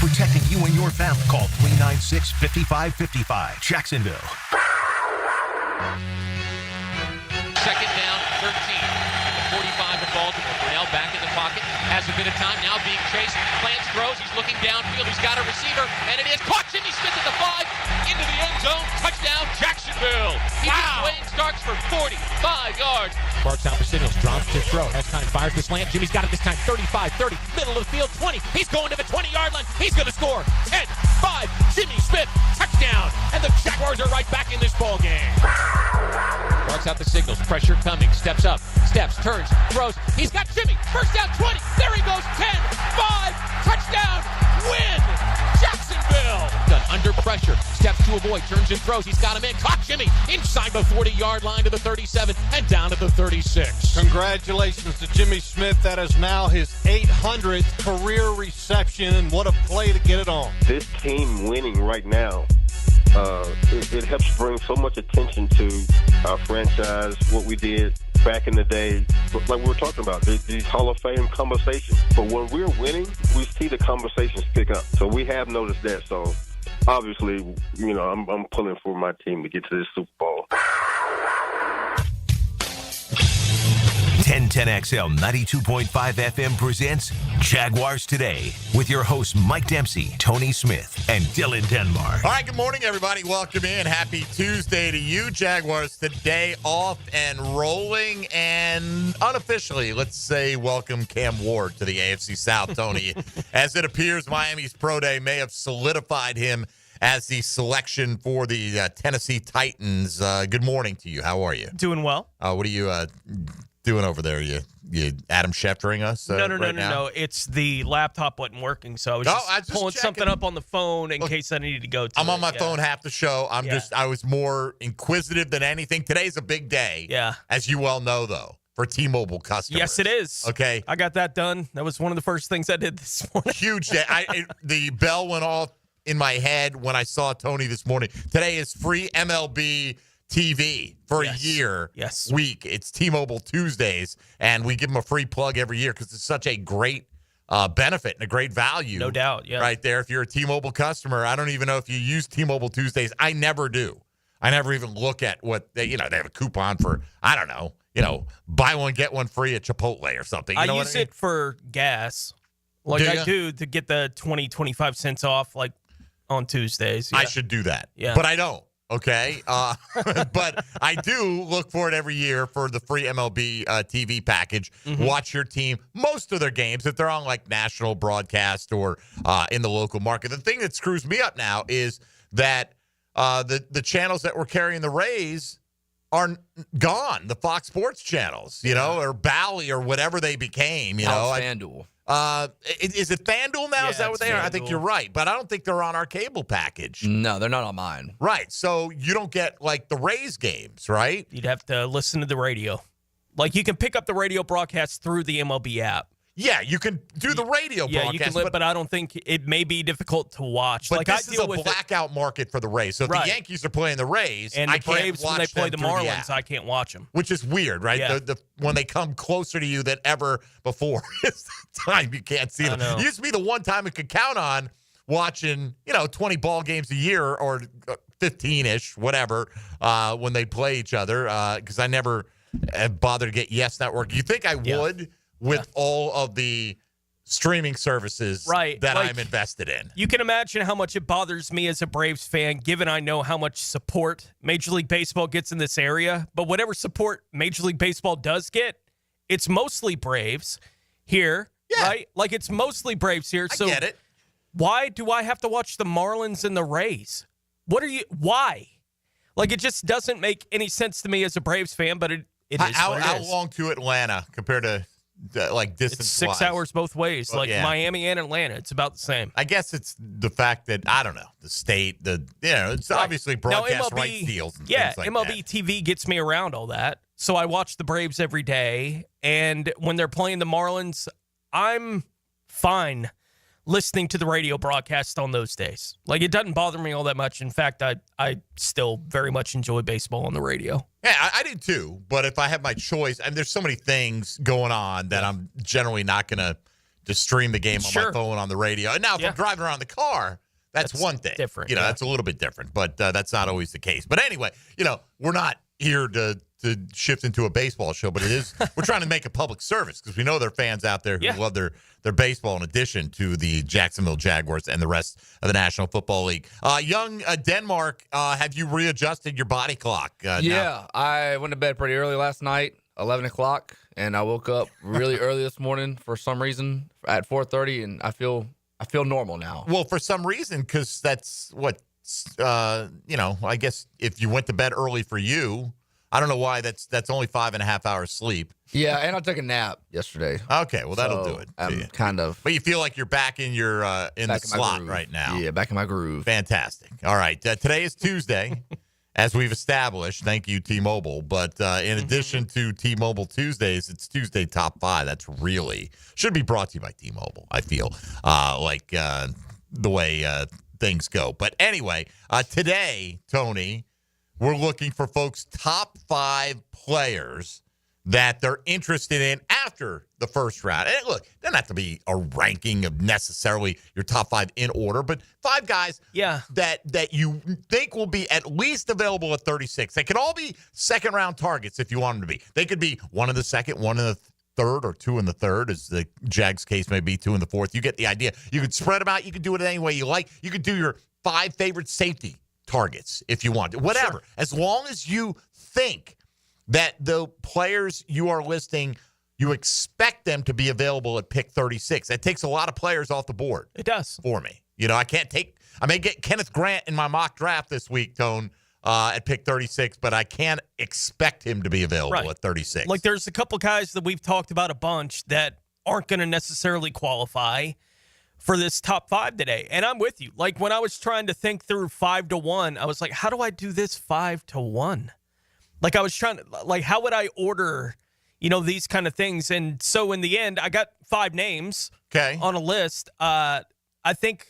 protecting you and your family. Call 396-5555. Jacksonville. Second down, 13. At the 45 of Baltimore. Brunell back in the pocket. Has a bit of time now being chased. Plants throws. He's looking downfield. He's got a receiver. And it is caught. Jimmy Smith at the 5. Into the end zone. Touchdown, Jacksonville. Wayne starts for 45 yards. Barks out for signals. Drops to throw. Has time. Fires the slant. Jimmy's got it this time. 35, 30. Middle of the field. 20. He's going to the 20-yard line. He's going to score. 10, 5. Jimmy Smith. Touchdown. And the Jaguars are right back in this ball game. Barks out the signals. Pressure coming. Steps up. Steps. Turns. Throws. He's got Jimmy. First down. 20. There he goes. 10, 5. Touchdown. Win. Jacksonville. Done under pressure. Steps to avoid. Turns and throws. He's got him in. Caught Jimmy inside the 40-yard line to the 37 and down to the 36. Congratulations to Jimmy Smith. That is now his 800th career reception, and what a play to get it on. This team winning right now, it helps bring so much attention to our franchise, what we did back in the day, like we were talking about, these Hall of Fame conversations. But when we're winning, we see the conversations pick up. So we have noticed that. So obviously, I'm pulling for my team to get to this Super Bowl. 1010XL 92.5 FM presents Jaguars Today with your hosts Mike Dempsey, Tony Smith, and Dylan Denmark. All right, good morning, everybody. Welcome in. Happy Tuesday to you. Jaguars Today off and rolling, and unofficially, let's say welcome Cam Ward to the AFC South, Tony. As it appears, Miami's Pro Day may have solidified him as the selection for the Tennessee Titans. Good morning to you. How are you? Doing well. What are you doing over there? You Adam Scheftering us? No. It's the laptop wasn't working, so I was just pulling something up on the phone in case I needed to go to I'm on my phone half the show. I was more inquisitive than anything. Today's a big day. Yeah. As you well know, though, for T-Mobile customers. Yes, it is. Okay. I got that done. That was one of the first things I did this morning. Huge day. The bell went off in my head when I saw Tony this morning. Today is free MLB TV for a year week. It's T-Mobile Tuesdays, and we give them a free plug every year because it's such a great benefit and a great value. No doubt, yeah. Right there. If you're a T-Mobile customer, I don't even know if you use T-Mobile Tuesdays. I never do. I never even look at what they have a coupon for, I don't know, buy one, get one free at Chipotle or something. I use it for gas. Like I do to get the 20-25 cents off like on Tuesdays. Yeah. I should do that. Yeah. But I don't. Okay, but I do look for it every year for the free MLB TV package. Mm-hmm. Watch your team, most of their games, if they're on like national broadcast or in the local market. The thing that screws me up now is that the channels that were carrying the Rays are gone. The Fox Sports channels, or Bally or whatever they became. FanDuel. Is it FanDuel now? Yeah, Is that what they are? FanDuel. I think you're right, but I don't think they're on our cable package. No, they're not on mine. Right, so you don't get, like, the Rays games, right? You'd have to listen to the radio. Like, you can pick up the radio broadcast through the MLB app. Yeah, you can do the radio Yeah, broadcast. you can, but I don't think it may be difficult to watch. But like, this I is deal a with blackout market for the Rays. So if the Yankees are playing the Rays, and I the can't Braves, watch when they play the them through Marlins, app, I can't watch them. which is weird, right? Yeah. When they come closer to you than ever before, it's the time you can't see them. know. It used to be the one time you could count on watching, 20 ball games a year or 15-ish, whatever, when they play each other, because I never bothered to get Yes Network. You think I would with all of the streaming services that I'm invested in? You can imagine how much it bothers me as a Braves fan, given I know how much support Major League Baseball gets in this area. But whatever support Major League Baseball does get, it's mostly Braves here, right? Like, it's mostly Braves here. I So get it. why do I have to watch the Marlins and the Rays? Why? Like, it just doesn't make any sense to me as a Braves fan, but it is what it How is. long to Atlanta compared to distance? It's 6 hours both ways. Well, like Miami and Atlanta, it's about the same. I guess it's the fact that, I don't know, the state, it's obviously broadcast rights deals and things like MLB that. TV gets me around all that. So I watch the Braves every day, and when they're playing the Marlins, I'm fine listening to the radio broadcast on those days. Like, it doesn't bother me all that much. In fact, I still very much enjoy baseball on the radio. Yeah, I do too. But if I have my choice, and there's so many things going on that I'm generally not going to to stream the game on my phone on the radio. And now if I'm driving around the car, that's one thing. Different. That's a little bit different, but that's not always the case. But anyway, we're not here to shift into a baseball show, but we're trying to make a public service because we know there are fans out there who love their baseball in addition to the Jacksonville Jaguars and the rest of the National Football League. Young Denmark, have you readjusted your body clock? Yeah, I went to bed pretty early last night, 11 o'clock, and I woke up really early this morning for some reason at 4:30, and I feel normal now. Well, for some reason, because that's what, I guess if you went to bed early for you, I don't know why that's only 5.5 hours sleep. Yeah, and I took a nap yesterday. Okay, well, that'll do it. I'm kind of. But you feel like you're back in your in the slot right now. Yeah, back in my groove. Fantastic. All right, today is Tuesday, as we've established. Thank you, T-Mobile. But in addition to T-Mobile Tuesdays, it's Tuesday Top 5. That's really should be brought to you by T-Mobile, I feel, like the way things go. But anyway, today, Tony, we're looking for folks' top 5 players that they're interested in after the first round. And look, it doesn't have to be a ranking of necessarily your top 5 in order, but 5 guys that you think will be at least available at 36. They can all be second-round targets if you want them to be. They could be one in the second, one in the third, or 2 in the third, as the Jags case may be, 2 in the fourth. You get the idea. You could spread them out. You could do it any way you like. You could do your 5 favorite safety targets if you want, whatever, as long as you think that the players you are listing, you expect them to be available at pick 36. That takes a lot of players off the board. It does for me. I may get Kenneth Grant in my mock draft this week, Tone, at pick 36, but I can't expect him to be available at 36. Like there's a couple guys that we've talked about a bunch that aren't going to necessarily qualify for this top 5 today. And I'm with you. Like when I was trying to think through 5 to 1, I was like, how do I do this 5 to 1? Like I was trying to, like, how would I order, these kind of things? And so in the end, I got 5 names on a list. I think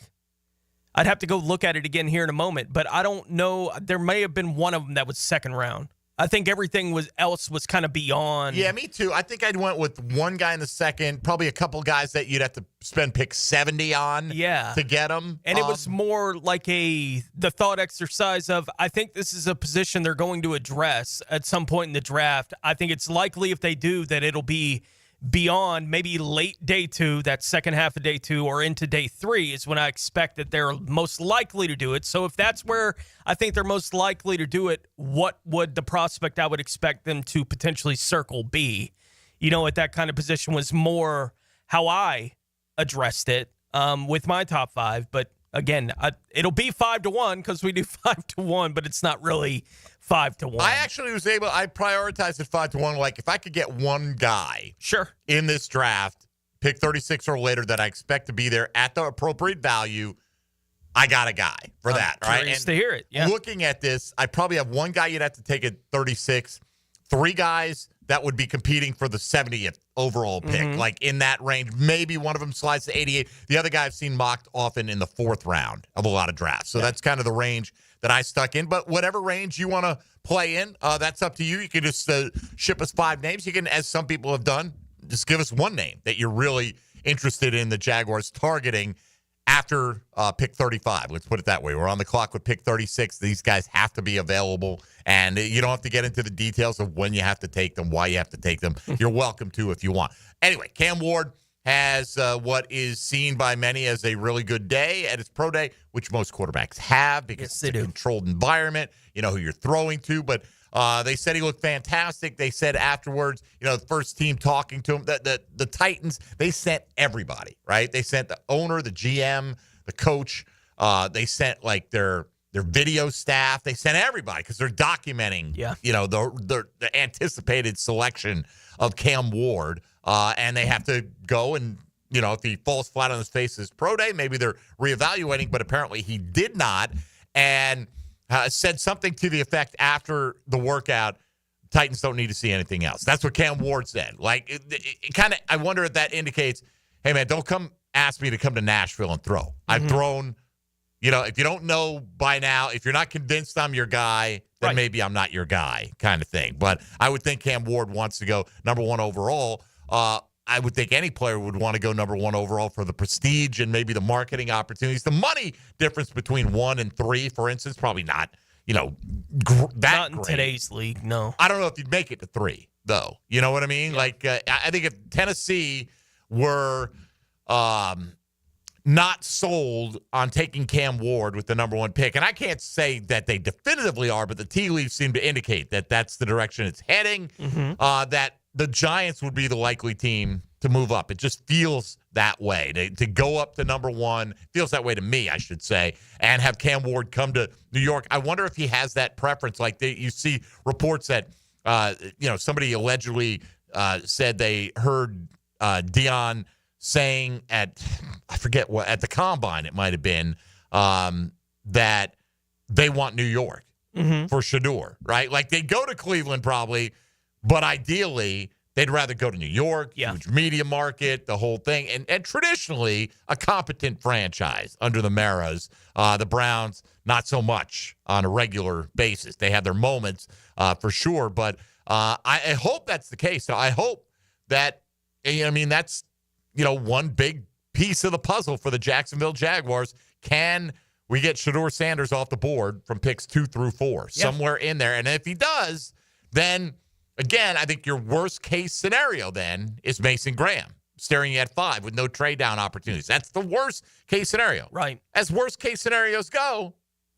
I'd have to go look at it again here in a moment, but I don't know. There may have been one of them that was second round. I think everything else was kind of beyond. Yeah, me too. I think I went with one guy in the second, probably a couple guys that you'd have to spend pick 70 on to get them. And it was more like the thought exercise of, I think this is a position they're going to address at some point in the draft. I think it's likely if they do that it'll be beyond maybe late day 2, that second half of day 2, or into day 3 is when I expect that they're most likely to do it. So if that's where I think they're most likely to do it, what would the prospect I would expect them to potentially circle be? At that kind of position was more how I addressed it with my top 5. But again, it'll be 5 to 1 because we do 5 to 1, but it's not really 5 to 1. I actually I prioritized it 5 to 1. Like if I could get one guy in this draft, pick 36 or later, that I expect to be there at the appropriate value, I got a guy for that. Right? Curious to hear it. Yeah. Looking at this, I probably have one guy you'd have to take at 36, 3 guys that would be competing for the 70th overall pick, like in that range. Maybe one of them slides to 88. The other guy I've seen mocked often in the 4th round of a lot of drafts. So that's kind of the range that I stuck in. But whatever range you want to play in, that's up to you. You can just ship us 5 names. You can, as some people have done, just give us one name that you're really interested in the Jaguars targeting after pick 35. Let's put it that way. We're on the clock with pick 36. These guys have to be available, and you don't have to get into the details of when you have to take them, why you have to take them. You're welcome to if you want. Anyway, Cam Ward has what is seen by many as a really good day at his pro day, which most quarterbacks have because it's a controlled environment. You know who you're throwing to, but they said he looked fantastic. They said afterwards, the first team talking to him, the Titans, they sent everybody, right? They sent the owner, the GM, the coach. They sent like their video staff. They sent everybody because they're documenting, the anticipated selection of Cam Ward. And they have to go and, if he falls flat on his face his pro day, maybe they're reevaluating, but apparently he did not. And said something to the effect after the workout, Titans don't need to see anything else. That's what Cam Ward said. Like, it kind of, I wonder if that indicates, hey, man, don't come ask me to come to Nashville and throw. I've thrown, if you don't know by now, if you're not convinced I'm your guy, then maybe I'm not your guy kind of thing. But I would think Cam Ward wants to go number 1 overall. I would think any player would want to go number 1 overall for the prestige and maybe the marketing opportunities. The money difference between 1 and 3, for instance, probably not, that Not in great. today's league, no. I don't know if you'd make it to 3, though. You know what I mean? Like, I think if Tennessee were not sold on taking Cam Ward with the number 1 pick, and I can't say that they definitively are, but the tea leaves seem to indicate that that's the direction it's heading, that the Giants would be the likely team to move up. It just feels that way. To go up to number 1, feels that way to me, I should say, and have Cam Ward come to New York. I wonder if he has that preference. Like you see reports that, somebody allegedly said they heard Deion saying at the Combine, it might have been, that they want New York for Shedeur, right? Like they go to Cleveland probably, but ideally they'd rather go to New York, huge media market, the whole thing. And traditionally a competent franchise under the Maras. The Browns, not so much on a regular basis. They have their moments for sure, but I hope that's the case. I hope that, that's, one big piece of the puzzle for the Jacksonville Jaguars. Can we get Shedeur Sanders off the board from picks 2 through 4, somewhere in there? And if he does, then again, I think your worst case scenario then is Mason Graham staring you at 5 with no trade down opportunities. That's the worst case scenario. Right. As worst case scenarios go,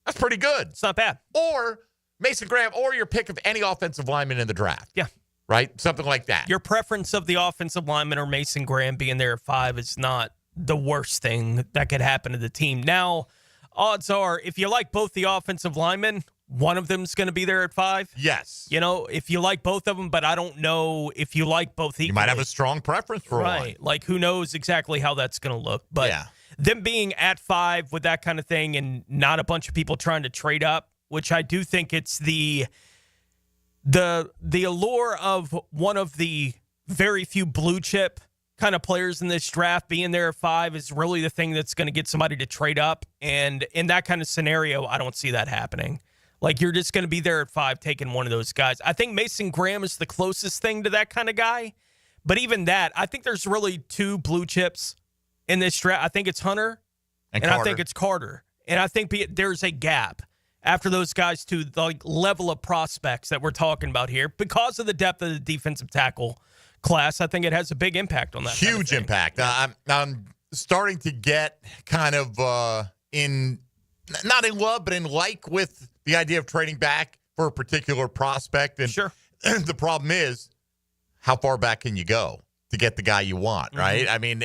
that's pretty good. It's not bad. Or Mason Graham, or your pick of any offensive lineman in the draft. Yeah. Right? Something like that. Your preference of the offensive lineman or Mason Graham being there at 5 is not the worst thing that could happen to the team. Now, odds are, if you like both the offensive linemen, one of them's going to be there at 5. Yes. If you like both of them, but I don't know if you like both equally. You might have a strong preference for one. Right. Like, who knows exactly how that's going to look. But them being at 5 with that kind of thing and not a bunch of people trying to trade up, which I do think it's the allure of one of the very few blue chip kind of players in this draft being there at 5 is really the thing that's going to get somebody to trade up. And in that kind of scenario, I don't see that happening. Like, you're just going to be there at 5 taking one of those guys. I think Mason Graham is the closest thing to that kind of guy. But even that, I think there's really 2 blue chips in this draft. I think it's Hunter and I think it's Carter. And I think there's a gap after those guys to the level of prospects that we're talking about here. Because of the depth of the defensive tackle class, I think it has a big impact on that. Huge impact. I'm starting to get kind of not in love, but in like with the idea of trading back for a particular prospect. And sure. The problem is, how far back can you go to get the guy you want, right? I mean,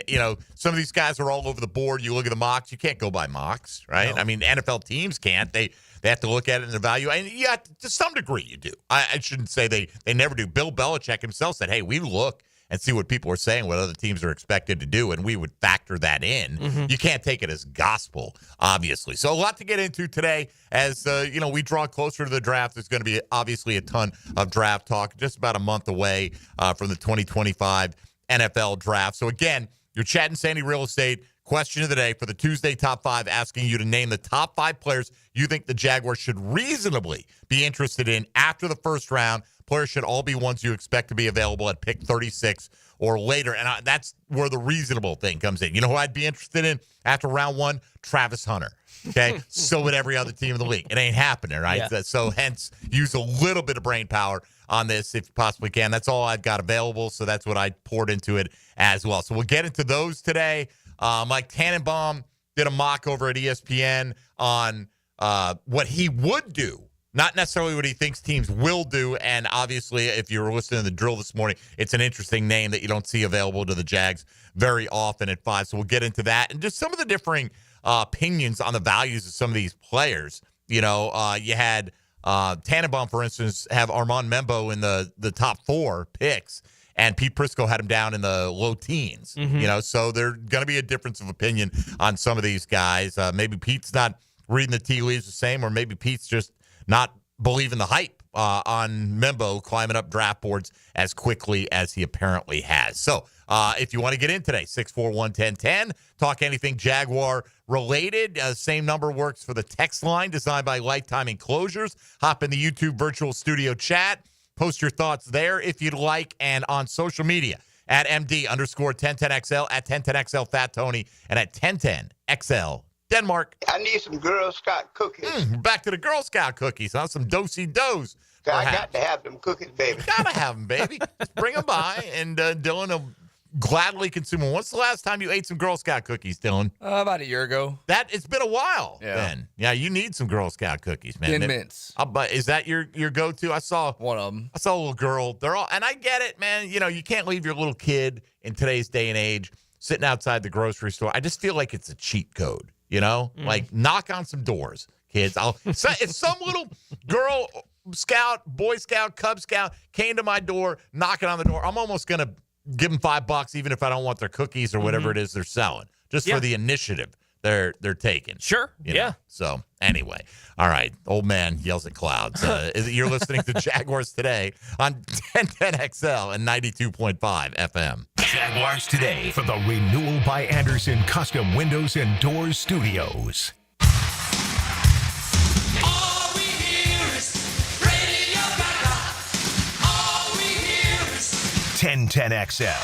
some of these guys are all over the board. You look at the mocks, you can't go by mocks, right? No. I mean, NFL teams can't. They have to look at it and evaluate. And to some degree you do. I shouldn't say they never do. Bill Belichick himself said, hey, we look and see what people are saying, what other teams are expected to do, and we would factor that in. You can't take it as gospel, obviously. So a lot to get into today as, we draw closer to the draft. There's going to be obviously a ton of draft talk, just about a month away from the 2025 NFL draft. So again, you're chatting Sandy Real Estate. Question of the day for the Tuesday Top 5, asking you to name the top 5 players you think the Jaguars should reasonably be interested in after the first round. Players should all be ones you expect to be available at pick 36 or later. And that's where the reasonable thing comes in. You know who I'd be interested in after round 1? Travis Hunter. Okay? So would every other team in the league. It ain't happening, right? Yeah. So hence, use a little bit of brain power on this if you possibly can. That's all I've got available. So that's what I poured into it as well. So we'll get into those today. Mike Tannenbaum did a mock over at ESPN on what he would do, not necessarily what he thinks teams will do. And obviously, if you were listening to the drill this morning, it's an interesting name that you don't see available to the Jags very often at 5. So we'll get into that and just some of the differing opinions on the values of some of these players. You had Tannenbaum, for instance, have Armand Membo in the top 4 picks. And Pete Prisco had him down in the low teens, so there's going to be a difference of opinion on some of these guys. Maybe Pete's not reading the tea leaves the same, or maybe Pete's just not believing the hype on Membo climbing up draft boards as quickly as he apparently has. So if you want to get in today, 641-1010, talk anything Jaguar related. Same number works for the text line designed by Lifetime Enclosures. Hop in the YouTube virtual studio chat. Post your thoughts there if you'd like, and on social media at MD_1010XL, at 1010XL Fat Tony, and at 1010XL Denmark. I need some Girl Scout cookies. Back to the Girl Scout cookies, huh? Some do-si-dos. I got to have them cookies, baby. Gotta have them, baby. Just bring them by, and Dylan will gladly consume them. When's the last time you ate some Girl Scout cookies, Dylan? About a year ago. It's been a while. Yeah. Then. Yeah, you need some Girl Scout cookies, man. Thin Mints. But is that your go-to? I saw one of them. I saw a little girl. They're all, and I get it, man. You know, you can't leave your little kid in today's day and age sitting outside the grocery store. I just feel like it's a cheat code. You know, like knock on some doors, kids. If some little girl Scout, Boy Scout, Cub Scout came to my door, knocking on the door, I'm almost gonna give them $5, even if I don't want their cookies or whatever it is they're selling, just for the initiative they're taking. Sure. You know? So anyway, all right. Old man yells at clouds. You're listening to Jaguars Today on 1010XL and 92.5 FM. Jaguars Today from the Renewal by Anderson Custom Windows and Doors Studios. All we hear is Radio Gaga. All we hear is 1010XL.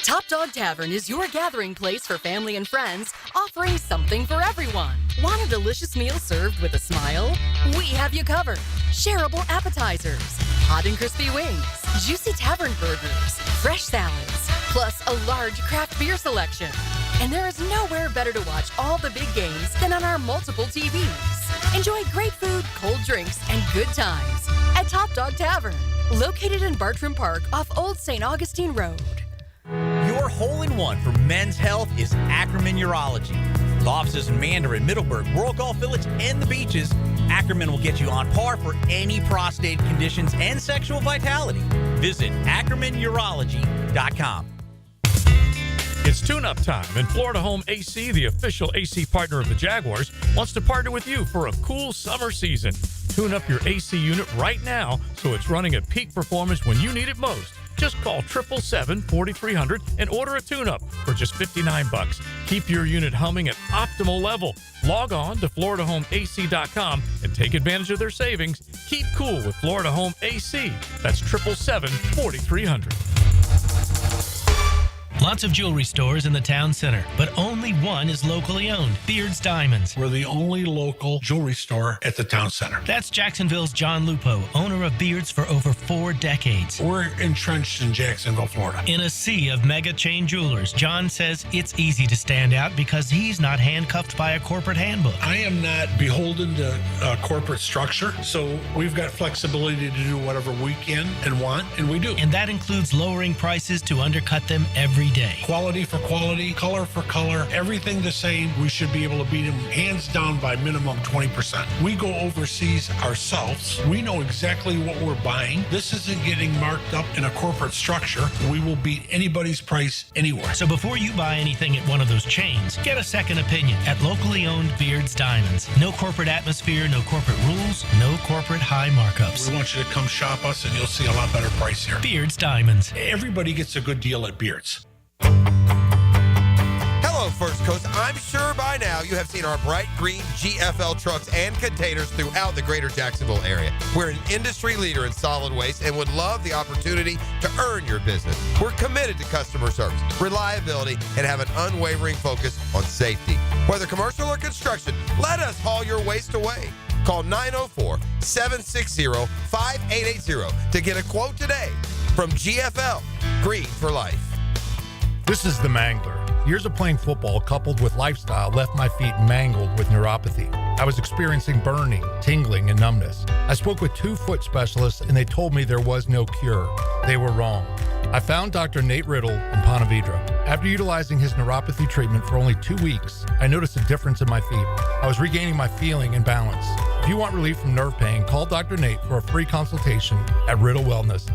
Top Dog Tavern is your gathering place for family and friends, offering something for everyone. Want a delicious meal served with a smile? We have you covered. Shareable appetizers, hot and crispy wings, juicy tavern burgers, fresh salads, plus a large craft beer selection. And there is nowhere better to watch all the big games than on our multiple TVs. Enjoy great food, cold drinks, and good times at Top Dog Tavern, located in Bartram Park off Old St. Augustine Road. Your hole-in-one for men's health is Ackerman Urology. With offices in Mandarin, Middleburg, Rural Golf Village, and the beaches, Ackerman will get you on par for any prostate conditions and sexual vitality. Visit AckermanUrology.com. It's tune-up time, and Florida Home AC, the official AC partner of the Jaguars, wants to partner with you for a cool summer season. Tune up your AC unit right now so it's running at peak performance when you need it most. Just call 777-4300 and order a tune-up for just $59. Keep your unit humming at optimal level. Log on to FloridaHomeAC.com and take advantage of their savings. Keep cool with Florida Home AC. That's 777-4300. Lots of jewelry stores in the town center, but only one is locally owned, Beard's Diamonds. We're the only local jewelry store at the town center. That's Jacksonville's John Lupo, owner of Beard's for over 4 decades. We're entrenched in Jacksonville, Florida. In a sea of mega chain jewelers, John says it's easy to stand out because he's not handcuffed by a corporate handbook. I am not beholden to a corporate structure, so we've got flexibility to do whatever we can and want, and we do. And that includes lowering prices to undercut them every day. Quality for quality, color for color, everything the same. We should be able to beat them hands down by minimum 20%. We go overseas ourselves. We know exactly what we're buying. This isn't getting marked up in a corporate structure. We will beat anybody's price anywhere. So before you buy anything at one of those chains, get a second opinion at locally owned Beard's Diamonds. No corporate atmosphere, no corporate rules, no corporate high markups. We want you to come shop us and you'll see a lot better price here. Beard's Diamonds. Everybody gets a good deal at Beard's. Hello, First Coast. I'm sure by now you have seen our bright green GFL trucks and containers throughout the greater Jacksonville area. We're an industry leader in solid waste and would love the opportunity to earn your business. We're committed to customer service, reliability, and have an unwavering focus on safety. Whether commercial or construction, let us haul your waste away. Call 904-760-5880 to get a quote today from GFL, Green for Life. This is the Mangler. Years of playing football coupled with lifestyle left my feet mangled with neuropathy. I was experiencing burning, tingling, and numbness. I spoke with 2 foot specialists and they told me there was no cure. They were wrong. I found Dr. Nate Riddle in Ponte Vedra. After utilizing his neuropathy treatment for only 2 weeks, I noticed a difference in my feet. I was regaining my feeling and balance. If you want relief from nerve pain, call Dr. Nate for a free consultation at Riddle Wellness,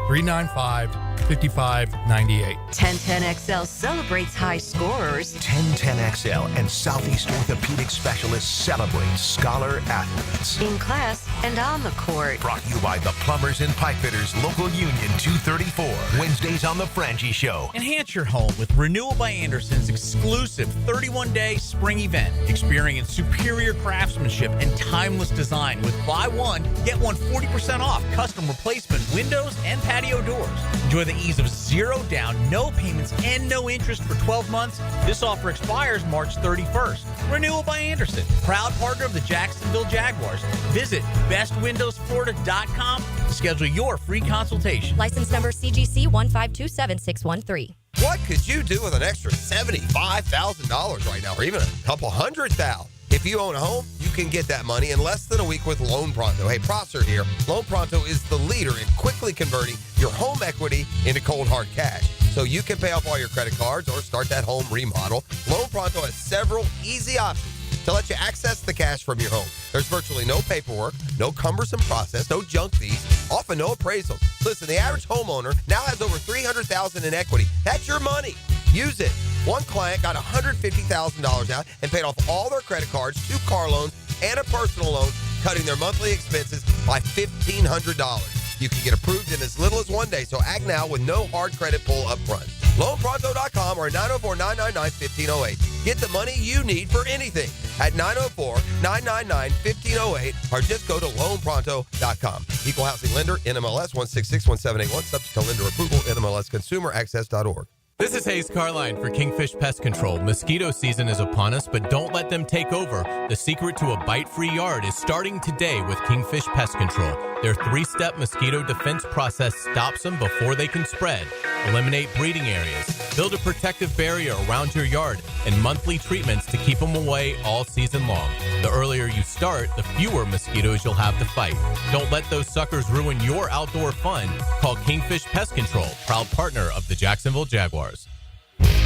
904-395-5598. 1010XL celebrates high scorers. 1010XL and Southeast Orthopedic Specialists celebrate scholar athletes. In class and on the court. Brought to you by the Plumbers and Pipefitters Local Union 234. Wednesdays on The Frangie Show. Enhance your home with Renewal by Anderson's exclusive 31-day spring event. Experience superior craftsmanship and timeless design with buy one, get one 40% off custom replacement windows and patio patio doors. Enjoy the ease of 0 down, no payments, and no interest for 12 months. This offer expires March 31st. Renewal by Anderson, proud partner of the Jacksonville Jaguars. Visit bestwindowsflorida.com to schedule your free consultation. License number CGC 1527613. What could you do with an extra $75,000 right now, or even a couple $100,000? If you own a home, you can get that money in less than a week with Loan Pronto. Hey, Prosser here. Loan Pronto is the leader in quickly converting your home equity into cold, hard cash, so you can pay off all your credit cards or start that home remodel. Loan Pronto has several easy options to let you access the cash from your home. There's virtually no paperwork, no cumbersome process, no junk fees, often no appraisals. Listen, the average homeowner now has over $300,000 in equity. That's your money. Use it. One client got $150,000 out and paid off all their credit cards, 2 car loans, and a personal loan, cutting their monthly expenses by $1,500. You can get approved in as little as 1 day, so act now with no hard credit pull up front. LoanPronto.com or 904-999-1508. Get the money you need for anything at 904-999-1508 or just go to LoanPronto.com. Equal housing lender, NMLS 1661781, subject to lender approval, NMLSconsumeraccess.org. This is Hayes Carline for Kingfish Pest Control. Mosquito season is upon us, but don't let them take over. The secret to a bite-free yard is starting today with Kingfish Pest Control. Their 3-step mosquito defense process stops them before they can spread. Eliminate breeding areas, build a protective barrier around your yard, and monthly treatments to keep them away all season long. The earlier you start, the fewer mosquitoes you'll have to fight. Don't let those suckers ruin your outdoor fun. Call Kingfish Pest Control, proud partner of the Jacksonville Jaguars.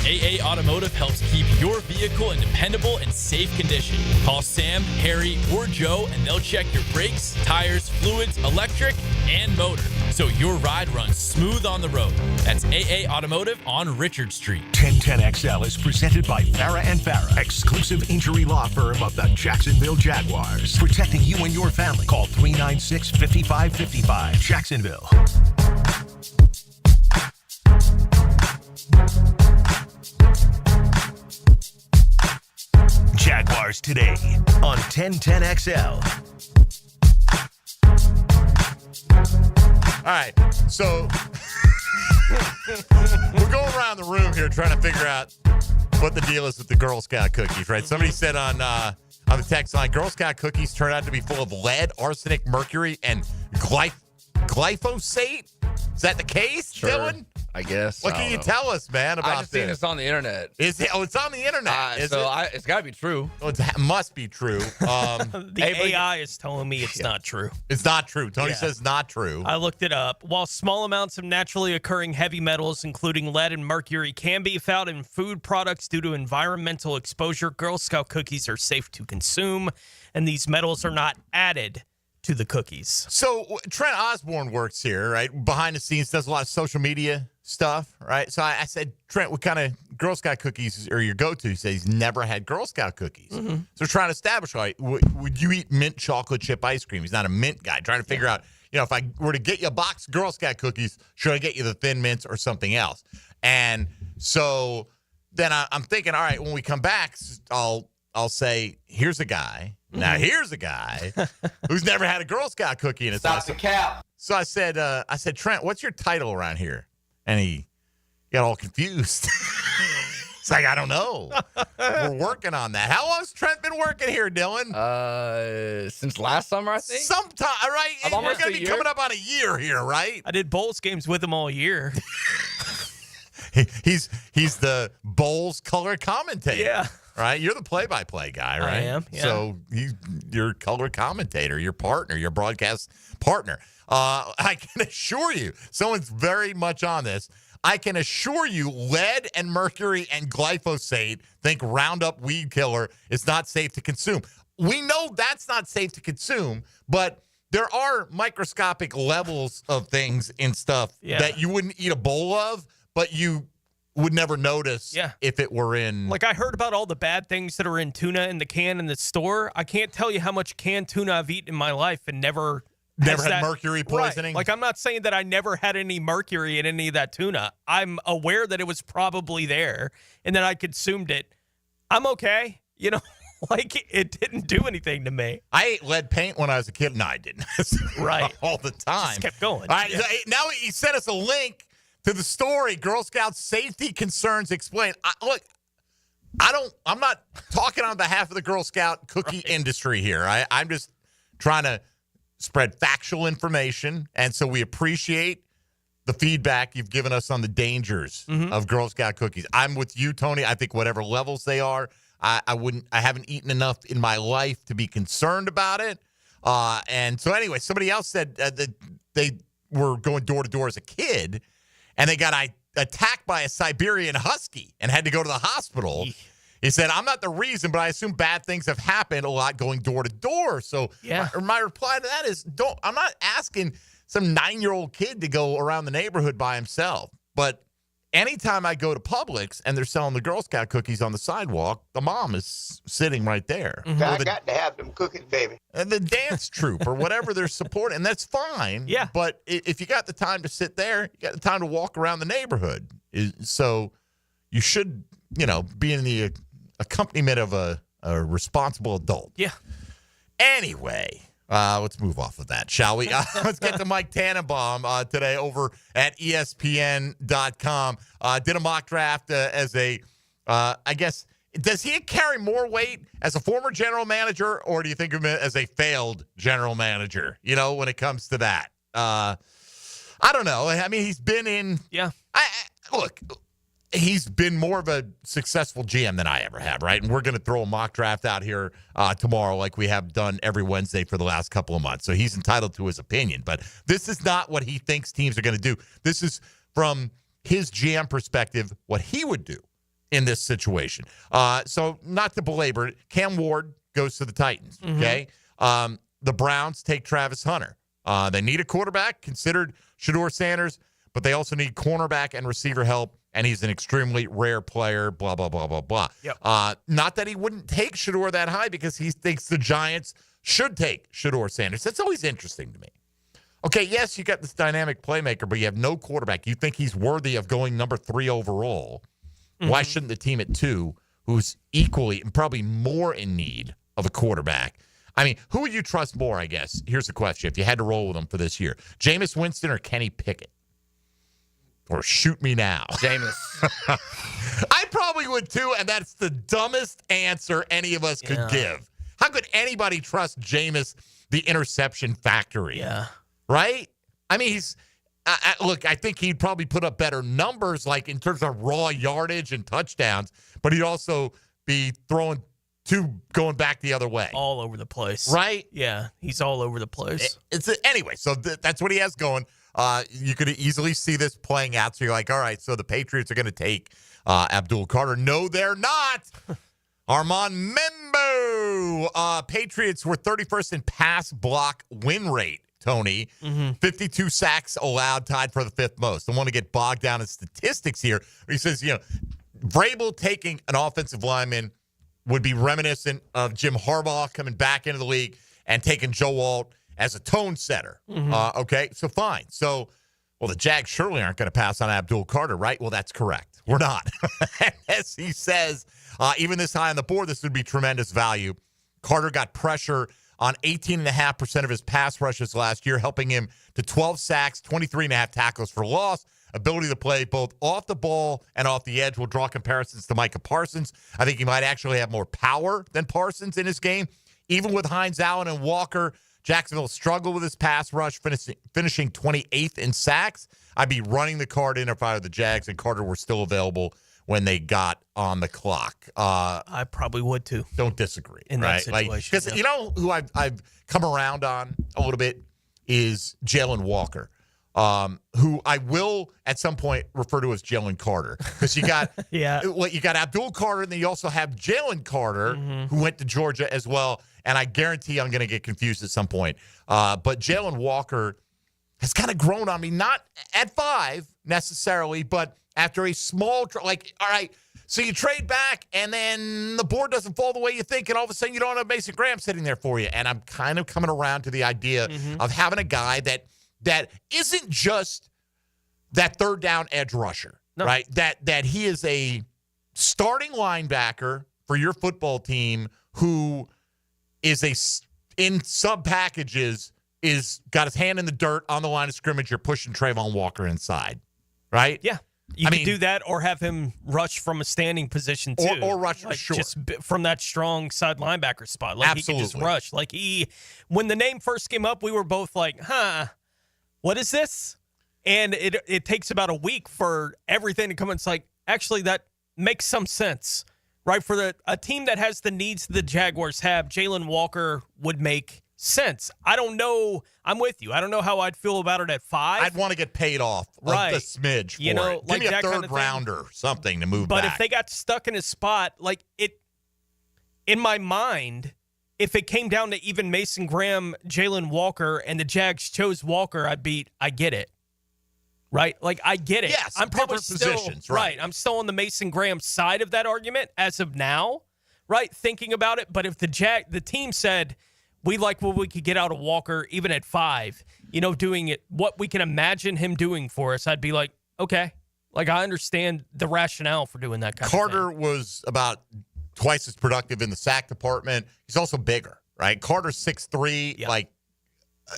AA Automotive helps keep your vehicle in dependable and safe condition. Call Sam, Harry, or Joe, and they'll check your brakes, tires, fluids, electric, and motor, so your ride runs smooth on the road. That's AA Automotive on Richard Street. 1010XL is presented by Farah and Farah, exclusive injury law firm of the Jacksonville Jaguars. Protecting you and your family. Call 396-5555. Jacksonville. Jaguars Today on 1010XL. All right, so we're going around the room here trying to figure out what the deal is with the Girl Scout cookies, right? Somebody said on the text line, Girl Scout cookies turn out to be full of lead, arsenic, mercury, and glyphosate. Is that the case, Sure. Dylan? I guess. What can you tell us, man, about I just seen this on the internet. Is it? Oh, it's on the internet. It's got to be true. Oh, it must be true. The AI is telling me it's not true. It's not true. Tony says not true. I looked it up. While small amounts of naturally occurring heavy metals, including lead and mercury, can be found in food products due to environmental exposure, Girl Scout cookies are safe to consume, and these metals are not added to the cookies. So Trent Osborne works here, right? Behind the scenes, does a lot of social media stuff, right? So I said, Trent, what kind of Girl Scout cookies are your go-to? He says he's never had Girl Scout cookies. Mm-hmm. So trying to establish, like, would you eat mint chocolate chip ice cream? He's not a mint guy. Trying to figure out, if I were to get you a box of Girl Scout cookies, should I get you the Thin Mints or something else? And so then I'm thinking, all right, when we come back, I'll say, here's a guy. Now, here's a guy who's never had a Girl Scout cookie in his life. Stop the cap. So I said, Trent, what's your title around here? And he got all confused. It's like, I don't know. We're working on that. How long's Trent been working here, Dylan? Since last summer, I think. Sometime, right? I'm We're almost going to a be year. coming up on a year here, right? I did Bowls games with him all year. He's the Bowls color commentator. Yeah. Right? You're the play-by-play guy, right? I am, yeah. So you're color commentator, your partner, your broadcast partner. I can assure you, someone's very much on this. I can assure you, lead and mercury and glyphosate, think Roundup weed killer, is not safe to consume. We know that's not safe to consume, but there are microscopic levels of things and stuff that you wouldn't eat a bowl of, but you would never notice if it were in. Like, I heard about all the bad things that are in tuna in the can in the store. I can't tell you how much canned tuna I've eaten in my life and never had mercury poisoning. Right. Like, I'm not saying that I never had any mercury in any of that tuna. I'm aware that it was probably there and that I consumed it. I'm okay. Like, it didn't do anything to me. I ate lead paint when I was a kid. No, I didn't. Right. All the time. Just kept going. All right, Yeah. now he sent us a link to the story. Girl Scouts safety concerns explained. I'm not talking on behalf of the Girl Scout cookie industry here. I'm just trying to spread factual information, and so we appreciate the feedback you've given us on the dangers of Girl Scout cookies. I'm with you, Tony. I think whatever levels they are, I haven't eaten enough in my life to be concerned about it. And so anyway, somebody else said that they were going door to door as a kid, and they got attacked by a Siberian husky and had to go to the hospital. He said, I'm not the reason, but I assume bad things have happened a lot going door to door. So my reply to that is, I'm not asking some 9-year-old kid to go around the neighborhood by himself. But anytime I go to Publix and they're selling the Girl Scout cookies on the sidewalk, the mom is sitting right there. I got to have them cookies, baby. And the dance troupe or whatever they're supporting, and that's fine. Yeah. But if you got the time to sit there, you got the time to walk around the neighborhood. So you should, be in the accompaniment of a responsible adult. Yeah. Anyway, let's move off of that, shall we? Let's get to Mike Tannenbaum today over at ESPN.com. Did a mock draft as I guess, does he carry more weight as a former general manager, or do you think of him as a failed general manager, when it comes to that? I don't know. I mean, he's been in. Yeah. Look, he's been more of a successful GM than I ever have, right? And we're going to throw a mock draft out here tomorrow like we have done every Wednesday for the last couple of months. So he's entitled to his opinion. But this is not what he thinks teams are going to do. This is from his GM perspective, what he would do in this situation. So not to belabor it, Cam Ward goes to the Titans, okay? The Browns take Travis Hunter. They need a quarterback, considered Shedeur Sanders, but they also need cornerback and receiver help. And he's an extremely rare player, blah, blah, blah, blah, blah. Yep. Not that he wouldn't take Shedeur that high, because he thinks the Giants should take Shedeur Sanders. That's always interesting to me. Okay, yes, you got this dynamic playmaker, but you have no quarterback. You think he's worthy of going number 3 overall. Why shouldn't the team at 2, who's equally and probably more in need of a quarterback? I mean, who would you trust more, I guess? Here's the question. If you had to roll with them for this year, Jameis Winston or Kenny Pickett? Or shoot me now. Jameis. I probably would too, and that's the dumbest answer any of us could give. How could anybody trust Jameis, the interception factory? Yeah. Right? I mean, look, I think he'd probably put up better numbers, like in terms of raw yardage and touchdowns, but he'd also be going back the other way. All over the place. Right? Yeah, he's all over the place. Anyway, so that's what he has going. You could easily see this playing out. So you're like, all right, so the Patriots are going to take Abdul Carter. No, they're not. Armand Membo. Patriots were 31st in pass block win rate, Tony. 52 sacks allowed, tied for the 5th most. I want to get bogged down in statistics here. He says, Vrabel taking an offensive lineman would be reminiscent of Jim Harbaugh coming back into the league and taking Joe Alt as a tone setter. Okay, so fine. So, the Jags surely aren't going to pass on Abdul Carter, right? Well, that's correct. We're not. As he says, even this high on the board, this would be tremendous value. Carter got pressure on 18.5% of his pass rushes last year, helping him to 12 sacks, 23.5 tackles for loss. Ability to play both off the ball and off the edge will draw comparisons to Micah Parsons. I think he might actually have more power than Parsons in his game. Even with Hines Allen and Walker, Jacksonville struggled with his pass rush, finishing 28th in sacks. I'd be running the card in if I were the Jags and Carter were still available when they got on the clock. I probably would too. Don't disagree. In that situation. Because you know who I've come around on a little bit is Jalen Walker, who I will at some point refer to as Jalen Carter. Because you got you got Abdul Carter, and then you also have Jalen Carter, who went to Georgia as well. And I guarantee I'm going to get confused at some point. But Jalen Walker has kind of grown on me, not at 5 necessarily, but after a small, all right, so you trade back, and then the board doesn't fall the way you think, and all of a sudden you don't have Mason Graham sitting there for you. And I'm kind of coming around to the idea of having a guy that isn't just that third down edge rusher, right? That he is a starting linebacker for for your football team who is in sub packages is got his hand in the dirt on the line of scrimmage. You're pushing Trayvon Walker inside, right? Yeah. You can do that or have him rush from a standing position, too. Or rush, sure. Just from that strong side linebacker spot. Like, Absolutely. he could just rush. Like, when the name first came up, we were both like, what is this? And it takes about a week for everything to come in. It's like, actually, that makes some sense, right? For a team that has the needs the Jaguars have, Jalen Walker would make sense. I don't know. I'm with you. I don't know how I'd feel about it at 5. I'd want to get paid off a smidge for it. Give like me a that third kind of rounder, something to move but back. if they got stuck in a spot, like it, in my mind, if it came down to even Mason Graham, Jalen Walker, and the Jags chose Walker, I get it. Right? Like, I get it. Yes, I'm probably different still, positions, right. I'm still on the Mason Graham side of that argument as of now, right? Thinking about it. But if the team said, we like what we could get out of Walker, even at 5, doing it, what we can imagine him doing for us, I'd be like, okay. Like, I understand the rationale for doing that kind of thing. Carter was about twice as productive in the sack department. He's also bigger, right? Carter's 6'3", like,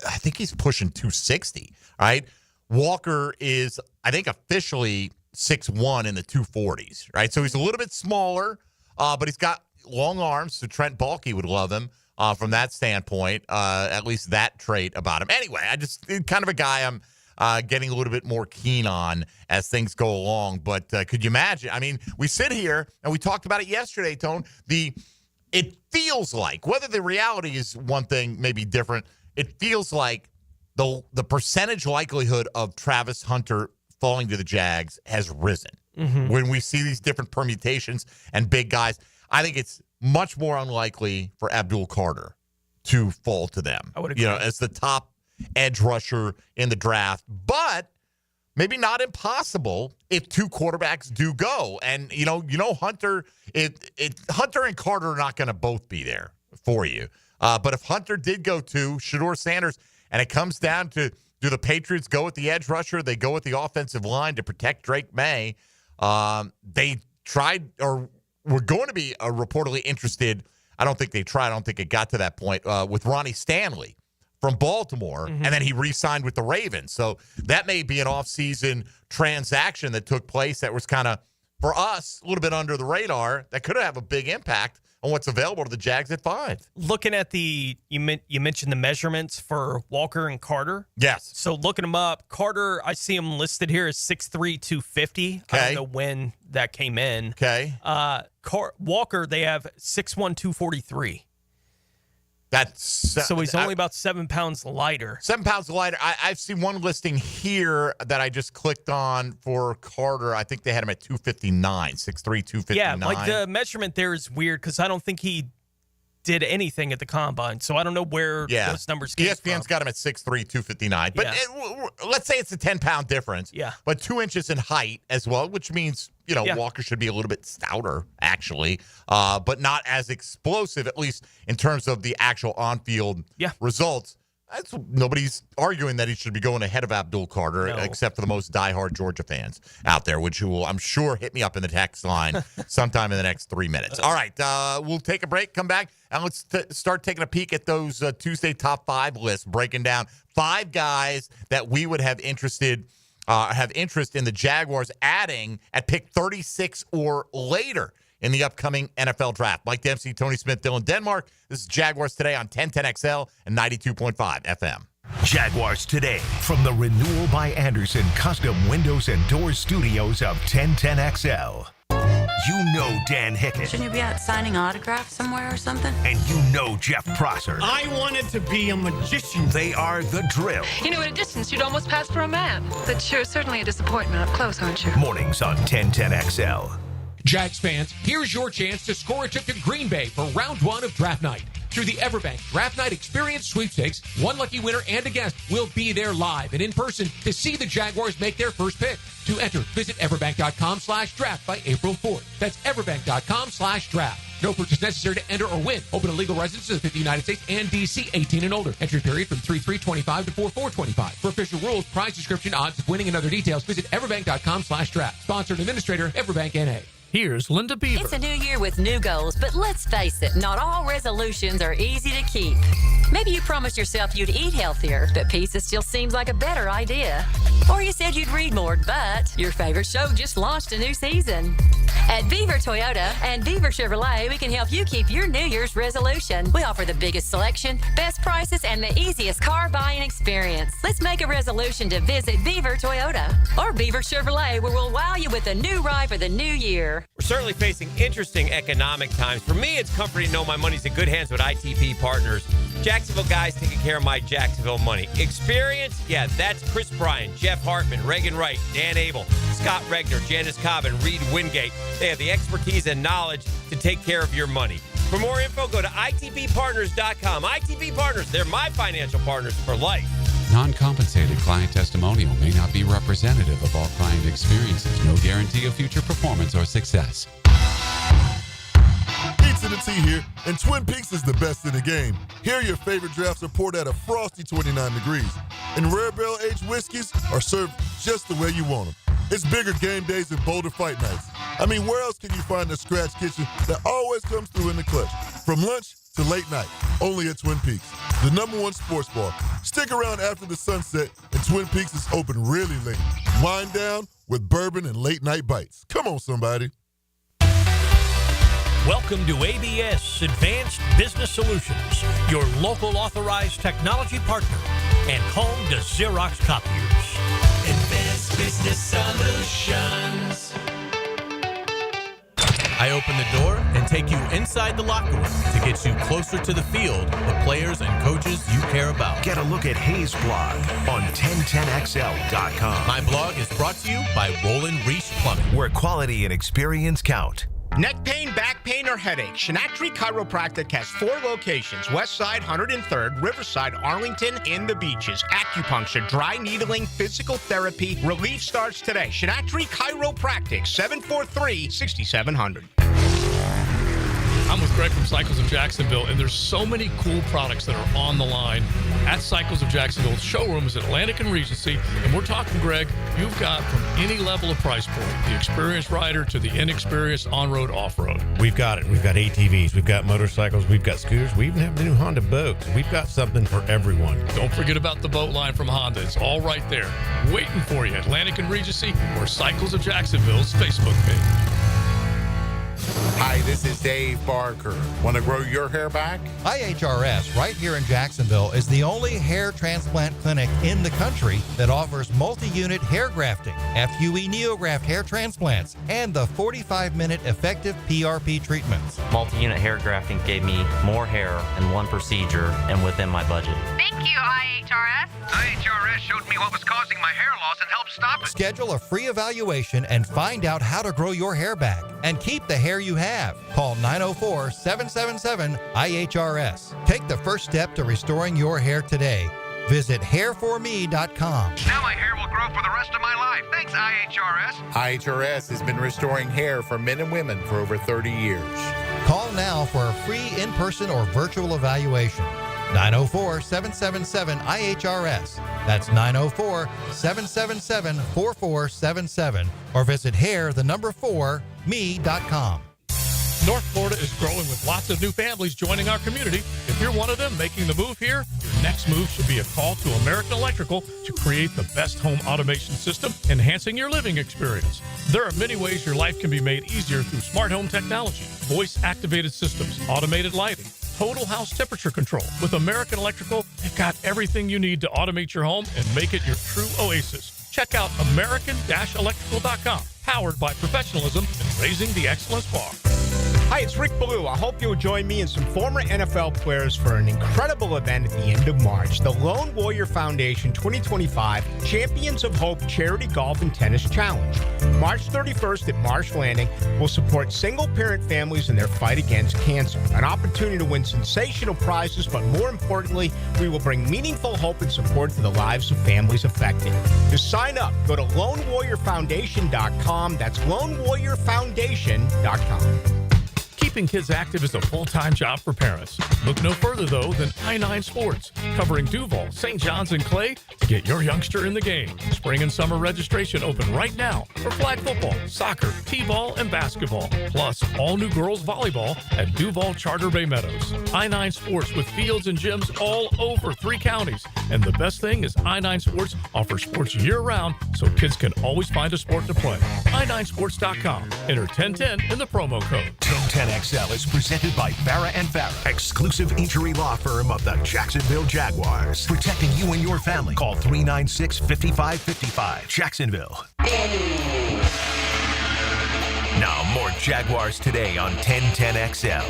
I think he's pushing 260, right? Walker is, I think, officially 6'1" in the 240s, right? So he's a little bit smaller, but he's got long arms, so Trent Baalke would love him. From that standpoint, at least that trait about him. Anyway, I just kind of a guy I'm getting a little bit more keen on as things go along. But could you imagine? I mean, we sit here and we talked about it yesterday, Tone. It feels like, whether the reality is one thing, maybe different, it feels like the percentage likelihood of Travis Hunter falling to the Jags has risen. Mm-hmm. When we see these different permutations and big guys, I think it's much more unlikely for Abdul Carter to fall to them. I would agree. As the top edge rusher in the draft, but maybe not impossible if 2 quarterbacks do go. And Hunter, Hunter and Carter are not going to both be there for you. But if Hunter did go to Shedeur Sanders, and it comes down to, do the Patriots go with the edge rusher? They go with the offensive line to protect Drake May. They tried, or were going to be reportedly interested. I don't think they tried. I don't think it got to that point with Ronnie Stanley from Baltimore, and then he re-signed with the Ravens. So that may be an offseason transaction that took place that was kind of, for us, a little bit under the radar. That could have a big impact on what's available to the Jags at 5. Looking at you mentioned the measurements for Walker and Carter. Yes. So looking them up, Carter, I see him listed here as 6'3", 250. Okay. I don't know when that came in. Okay. Walker, they have 6'1", 243. So he's only about 7 pounds lighter. 7 pounds lighter. I've seen one listing here that I just clicked on for Carter. I think they had him at 259, 6'3", 259. Yeah, like the measurement there is weird because I don't think he did anything at the combine. So I don't know where those numbers came from. ESPN's got him at 6'3", 259. But let's say it's a 10-pound difference. Yeah. But 2 inches in height as well, which means, Walker should be a little bit stouter, actually, but not as explosive, at least in terms of the actual on-field results. Nobody's arguing that he should be going ahead of Abdul Carter, except for the most diehard Georgia fans out there, which will, I'm sure, hit me up in the text line sometime in the next 3 minutes. All right, we'll take a break, come back, and let's start taking a peek at those Tuesday top 5 lists, breaking down 5 guys that we would have interest in the Jaguars adding at pick 36 or later in the upcoming NFL draft. Mike Dempsey, Tony Smith, Dylan Denmark. This is Jaguars Today on 1010XL and 92.5 FM. Jaguars Today from the Renewal by Anderson Custom Windows and Doors Studios of 1010XL. You know Dan Hickett. Shouldn't you be out signing autographs somewhere or something? And you know Jeff Prosser. I wanted to be a magician. They are the Drill. At a distance, you'd almost pass for a man. But you're certainly a disappointment up close, aren't you? Mornings on 1010XL. Jags fans, here's your chance to score a trip to Green Bay for round 1 of draft night. Through the Everbank Draft Night Experience Sweepstakes, one lucky winner and a guest will be there live and in person to see the Jaguars make their first pick. To enter, visit everbank.com/draft by April 4th. That's everbank.com/draft. No purchase necessary to enter or win. Open to legal residents of the United States and D.C. 18 and older. Entry period from 3/3/25 to 4/4/25. For official rules, prize description, odds of winning, and other details, visit everbank.com/draft. Sponsored administrator, Everbank N.A. Here's Linda Beaver. It's a new year with new goals, but let's face it, not all resolutions are easy to keep. Maybe you promised yourself you'd eat healthier, but pizza still seems like a better idea. Or you said you'd read more, but your favorite show just launched a new season. At Beaver Toyota and Beaver Chevrolet, we can help you keep your New Year's resolution. We offer the biggest selection, best prices, and the easiest car buying experience. Let's make a resolution to visit Beaver Toyota or Beaver Chevrolet, where we'll wow you with a new ride for the new year. We're certainly facing interesting economic times. For me, it's comforting to know my money's in good hands with ITP Partners. Jacksonville guys taking care of my Jacksonville money. Experience? Yeah, that's Chris Bryan, Jeff Hartman, Reagan Wright, Dan Abel, Scott Regner, Janice Cobb, and Reed Wingate. They have the expertise and knowledge to take care of your money. For more info, go to itppartners.com. ITP Partners, they're my financial partners for life. Non-compensated client testimonial may not be representative of all client experiences. No guarantee of future performance or success. Pizza to Tea here, and Twin Peaks is the best in the game. Here, your favorite drafts are poured at a frosty 29 degrees, and rare barrel-aged whiskeys are served just the way you want them. It's bigger game days and bolder fight nights. I mean, where else can you find a scratch kitchen that always comes through in the clutch? From lunch to late night, only at Twin Peaks, the #1 sports bar. Stick around after the sunset, and Twin Peaks is open really late. Wind down with bourbon and late-night bites. Come on, somebody. Welcome to ABS Advanced Business Solutions, your local authorized technology partner and home to Xerox copiers. Advanced Business Solutions. I open the door and take you inside the locker room to get you closer to the field, the players and coaches you care about. Get a look at Hayes' blog on 1010xl.com. My blog is brought to you by Roland Reese Plumbing, where quality and experience count. Neck pain, back pain, or headache, Shinatri Chiropractic has 4 locations: Westside, 103rd, Riverside, Arlington, and the Beaches. Acupuncture, dry needling, physical therapy. Relief starts today. Shinatri Chiropractic, 743-6700. I'm with Greg from Cycles of Jacksonville, and there's so many cool products that are on the line at Cycles of Jacksonville. Showroom is Atlantic and Regency, and we're talking, Greg, you've got from any level of price point, the experienced rider to the inexperienced on-road, off-road. We've got it. We've got ATVs, we've got motorcycles, we've got scooters, we even have the new Honda boats. We've got something for everyone. Don't forget about the boat line from Honda. It's all right there, waiting for you. Atlantic and Regency, or Cycles of Jacksonville's Facebook page. Hi, this is Dave Barker. Want to grow your hair back? IHRS, right here in Jacksonville, is the only hair transplant clinic in the country that offers multi-unit hair grafting, FUE NeoGraft hair transplants, and the 45-minute effective PRP treatments. Multi-unit hair grafting gave me more hair in one procedure and within my budget. Thank you, IHRS. IHRS showed me what was causing my hair loss and helped stop it. Schedule a free evaluation and find out how to grow your hair back and keep the hair you have. Call 904-777-IHRS. Take the first step to restoring your hair today. Visit hairforme.com. Now my hair will grow for the rest of my life. Thanks, IHRS. IHRS has been restoring hair for men and women for over 30 years. Call now for a free in-person or virtual evaluation. 904-777-IHRS. That's 904-777-4477. Or visit hair4me.com. North Florida is growing with lots of new families joining our community. If you're one of them making the move here, your next move should be a call to American Electrical to create the best home automation system, enhancing your living experience. There are many ways your life can be made easier through smart home technology, voice-activated systems, automated lighting, total house temperature control. With American Electrical, they've got everything you need to automate your home and make it your true oasis. Check out American-Electrical.com, powered by professionalism and raising the excellence bar. Hi, it's Rick Ballou. I hope you'll join me and some former NFL players for an incredible event at the end of March, the Lone Warrior Foundation 2025 Champions of Hope Charity Golf and Tennis Challenge. March 31st at Marsh Landing will support single-parent families in their fight against cancer. An opportunity to win sensational prizes, but more importantly, we will bring meaningful hope and support to the lives of families affected. To sign up, go to LoneWarriorFoundation.com. That's LoneWarriorFoundation.com. Keep Keeping kids active is a full-time job for parents. Look no further, though, than I-9 Sports, covering Duval, St. John's, and Clay to get your youngster in the game. Spring and summer registration open right now for flag football, soccer, t-ball, and basketball. Plus, all new girls volleyball at Duval Charter Bay Meadows. I-9 Sports with fields and gyms all over 3 counties. And the best thing is I-9 Sports offers sports year-round so kids can always find a sport to play. i9sports.com. Enter 1010 in the promo code. 1010XL is presented by Farah & Farah, exclusive injury law firm of the Jacksonville Jaguars. Protecting you and your family. Call 396-5555. Jacksonville. Now, more Jaguars Today on 1010XL.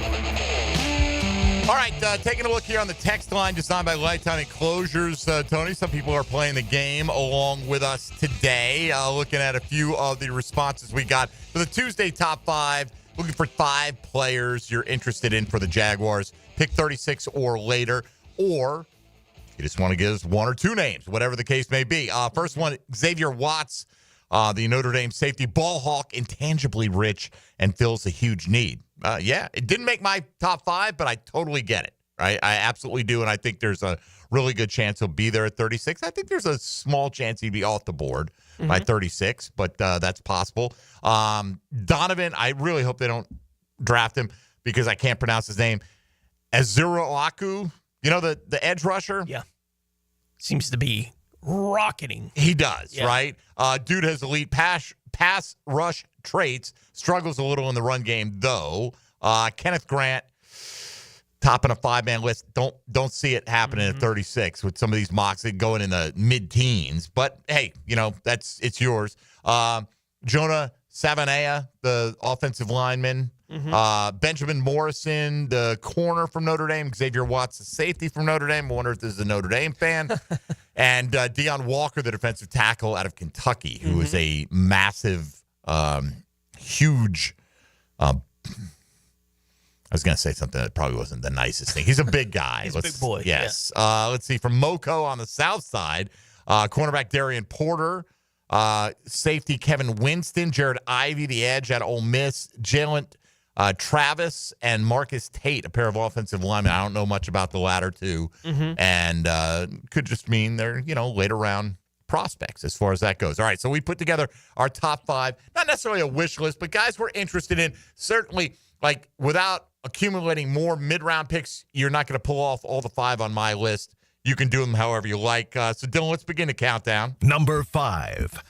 All right, taking a look here on the text line designed by Lifetime Enclosures. Tony, some people are playing the game along with us today. Looking at a few of the responses we got for the Tuesday top 5. Looking for 5 players you're interested in for the Jaguars. Pick 36 or later. Or you just want to give us 1 or 2 names, whatever the case may be. First one, Xavier Watts, the Notre Dame safety, ball hawk, intangibly rich, and fills a huge need. Yeah, it didn't make my top 5, but I totally get it, right? I absolutely do, and I think there's a really good chance he'll be there at 36. I think there's a small chance he'd be off the board by 36, but that's possible. Donovan, I really hope they don't draft him because I can't pronounce his name. Azurolaku, you know, the edge rusher? Yeah. Seems to be rocketing. He does, right? Dude has elite pass rush traits, struggles a little in the run game, though. Kenneth Grant, topping a 5-man list. Don't see it happening at 36 with some of these mocks going in the mid-teens. But, hey, you know, it's yours. Jonah Savannah, the offensive lineman. Benjamin Morrison, the corner from Notre Dame. Xavier Watts, the safety from Notre Dame. I wonder if this is a Notre Dame fan. And Deion Walker, the defensive tackle out of Kentucky, who is a massive, huge. I was going to say something that probably wasn't the nicest thing. He's a big guy. He's a big boy. Yes. Yeah. Let's see. From Moco on the south side, cornerback Darian Porter, safety Kevin Winston, Jared Ivey, the edge at Ole Miss, Jalen Travis, and Marcus Tate, a pair of offensive linemen. I don't know much about the latter two, and could just mean they're, you know, later round prospects as far as that goes. All right, so we put together our top 5, not necessarily a wish list, but guys we're interested in. Certainly, like, without accumulating more mid-round picks, you're not going to pull off all the 5 on my list. You can do them however you like. So, Dylan, let's begin the countdown. Number 5.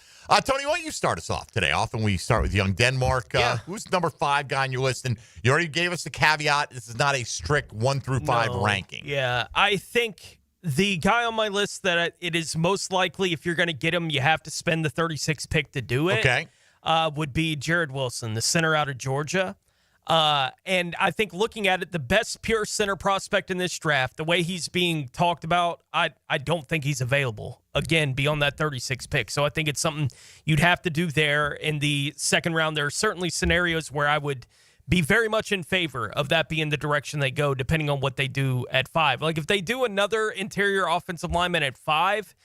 Tony, why don't you start us off today? Often we start with Young Denmark. Who's number 5 guy on your list? And you already gave us the caveat. This is not a strict 1 through 5 ranking. Yeah, I think the guy on my list that it is most likely, if you're going to get him, you have to spend the 36 pick to do it. Okay. Would be Jared Wilson, the center out of Georgia. And I think looking at it, the best pure center prospect in this draft, the way he's being talked about, I don't think he's available, again, beyond that 36 pick. So I think it's something you'd have to do there in the second round. There are certainly scenarios where I would be very much in favor of that being the direction they go, depending on what they do at 5. Like, if they do another interior offensive lineman at 5,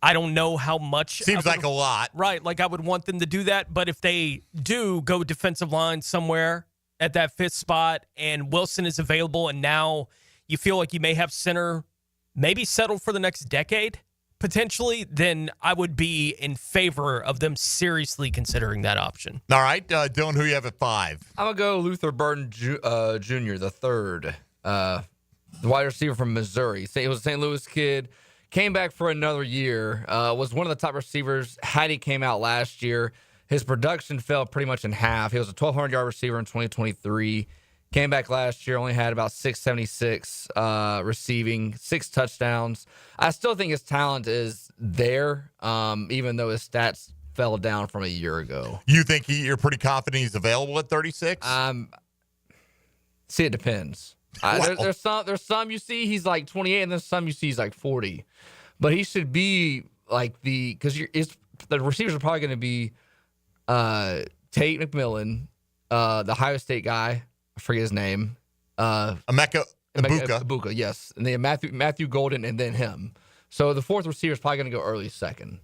I don't know how much. Seems like a lot. Right, like I would want them to do that. But if they do go defensive line somewhere at that 5th spot and Wilson is available and now you feel like you may have center maybe settled for the next decade, potentially, then I would be in favor of them seriously considering that option. All right, Dylan, who you have at 5? I'm going to go Luther Burton Jr., the 3rd, the wide receiver from Missouri. He was a St. Louis kid. Came back for another year, was one of the top receivers. Hattie came out last year. His production fell pretty much in half. He was a 1,200-yard receiver in 2023. Came back last year, only had about 676 receiving, 6 touchdowns. I still think his talent is there, even though his stats fell down from a year ago. You think you're pretty confident he's available at 36? See, it depends. There's some you see he's like 28, and there's some you see he's like 40. But he should be like because the receivers are probably going to be Tate McMillan, the Ohio State guy, I forget his name, Emeka Ibuka, yes, and then Matthew Golden, and then him. So the 4th receiver is probably going to go early 2nd,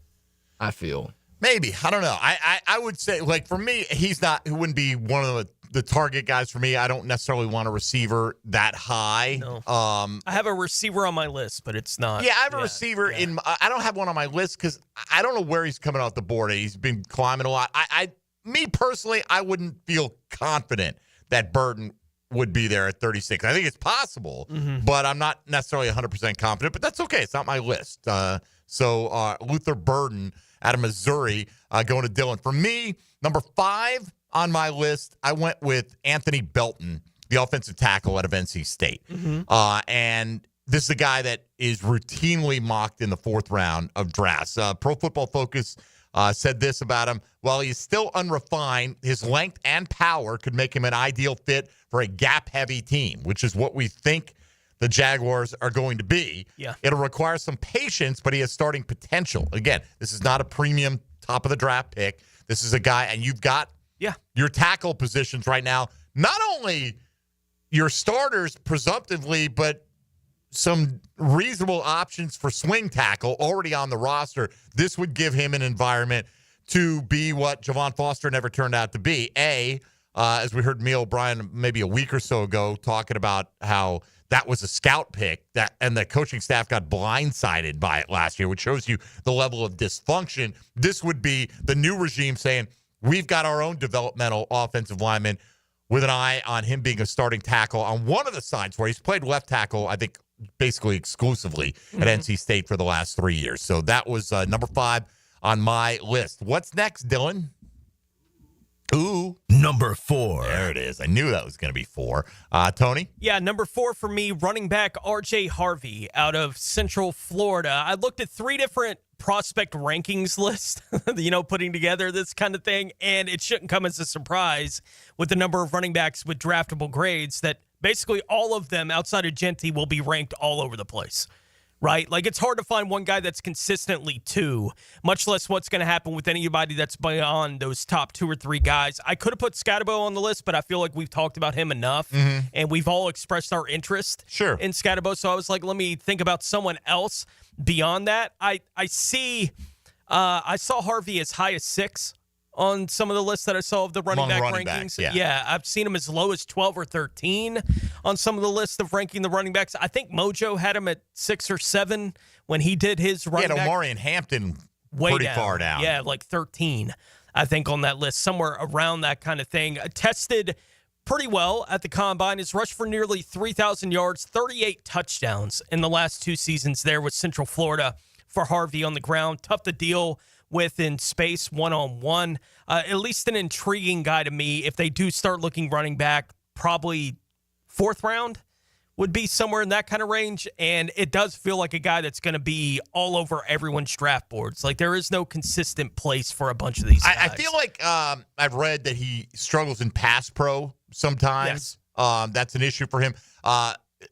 I feel. Maybe. I don't know. I would say, like, for me, he wouldn't be one of the the target guys for me. I don't necessarily want a receiver that high. No. I have a receiver on my list, but it's not. Yeah, I have a receiver in. I don't have one on my list because I don't know where he's coming off the board. He's been climbing a lot. Me personally, I wouldn't feel confident that Burden would be there at 36. I think it's possible, but I'm not necessarily 100% confident. But that's okay. It's not my list. So Luther Burden out of Missouri going to Dylan. For me, number 5 on my list, I went with Anthony Belton, the offensive tackle out of NC State. And this is a guy that is routinely mocked in the 4th round of drafts. Pro Football Focus said this about him. While he's still unrefined, his length and power could make him an ideal fit for a gap-heavy team, which is what we think the Jaguars are going to be. Yeah. It'll require some patience, but he has starting potential. Again, this is not a premium top-of-the-draft pick. This is a guy, and you've got your tackle positions right now, not only your starters presumptively, but some reasonable options for swing tackle already on the roster. This would give him an environment to be what Javon Foster never turned out to be. As we heard Neil O'Brien maybe a week or so ago talking about how that was a scout pick, and the coaching staff got blindsided by it last year, which shows you the level of dysfunction. This would be the new regime saying, we've got our own developmental offensive lineman with an eye on him being a starting tackle on one of the sides where he's played left tackle, I think, basically exclusively at NC State for the last 3 years. So that was number 5 on my list. What's next, Dylan? Ooh. Number 4. There it is. I knew that was going to be 4. Tony? Yeah, number 4 for me, running back R.J. Harvey out of Central Florida. I looked at 3 different prospect rankings lists, putting together this kind of thing, and it shouldn't come as a surprise with the number of running backs with draftable grades that basically all of them outside of Genty will be ranked all over the place. Right? Like, it's hard to find one guy that's consistently 2, much less what's going to happen with anybody that's beyond those top 2 or 3 guys. I could have put Scatterbo on the list, but I feel like we've talked about him enough, and we've all expressed our interest in Scatterbo. So I was like, let me think about someone else beyond that. I saw Harvey as high as 6 on some of the lists that I saw of the running back rankings. Yeah, I've seen him as low as 12 or 13 on some of the lists of ranking the running backs. I think Mojo had him at 6 or 7 when he did his running back. Omarion Hampton way pretty down. far down. Yeah, like 13, I think, on that list, somewhere around that kind of thing. Tested pretty well at the Combine. Has rushed for nearly 3,000 yards, 38 touchdowns in the last 2 seasons there with Central Florida for Harvey on the ground. Tough to deal with in space, one-on-one. At least an intriguing guy to me. If they do start looking running back, probably 4th round would be somewhere in that kind of range. And it does feel like a guy that's going to be all over everyone's draft boards. Like, there is no consistent place for a bunch of these guys. I feel like I've read that he struggles in pass pro sometimes. Yes. That's an issue for him.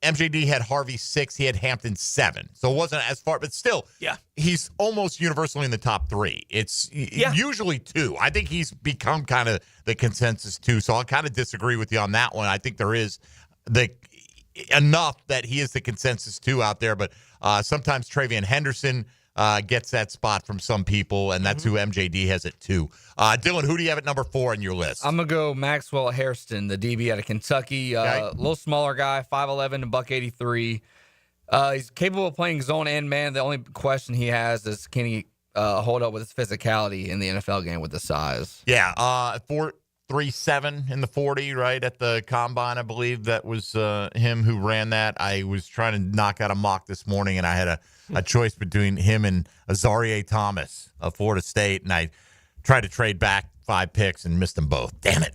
MJD had Harvey 6. He had Hampton 7. So it wasn't as far, but still, he's almost universally in the top 3. It's usually 2. I think he's become kind of the consensus 2. So I'll kind of disagree with you on that one. I think there is enough that he is the consensus 2 out there, but sometimes Travion Henderson gets that spot from some people, and that's who MJD has at 2. Dylan, who do you have at number 4 on your list? I'm going to go Maxwell Hairston, the DB out of Kentucky. A little smaller guy, 5'11" and $183. He's capable of playing zone and man. The only question he has is, can he hold up with his physicality in the NFL game with the size? Yeah, 4.37 in the 40, right, at the Combine, I believe. That was him who ran that. I was trying to knock out a mock this morning, and I had a choice between him and Azarie Thomas of Florida State, and I tried to trade back 5 picks and missed them both. Damn it.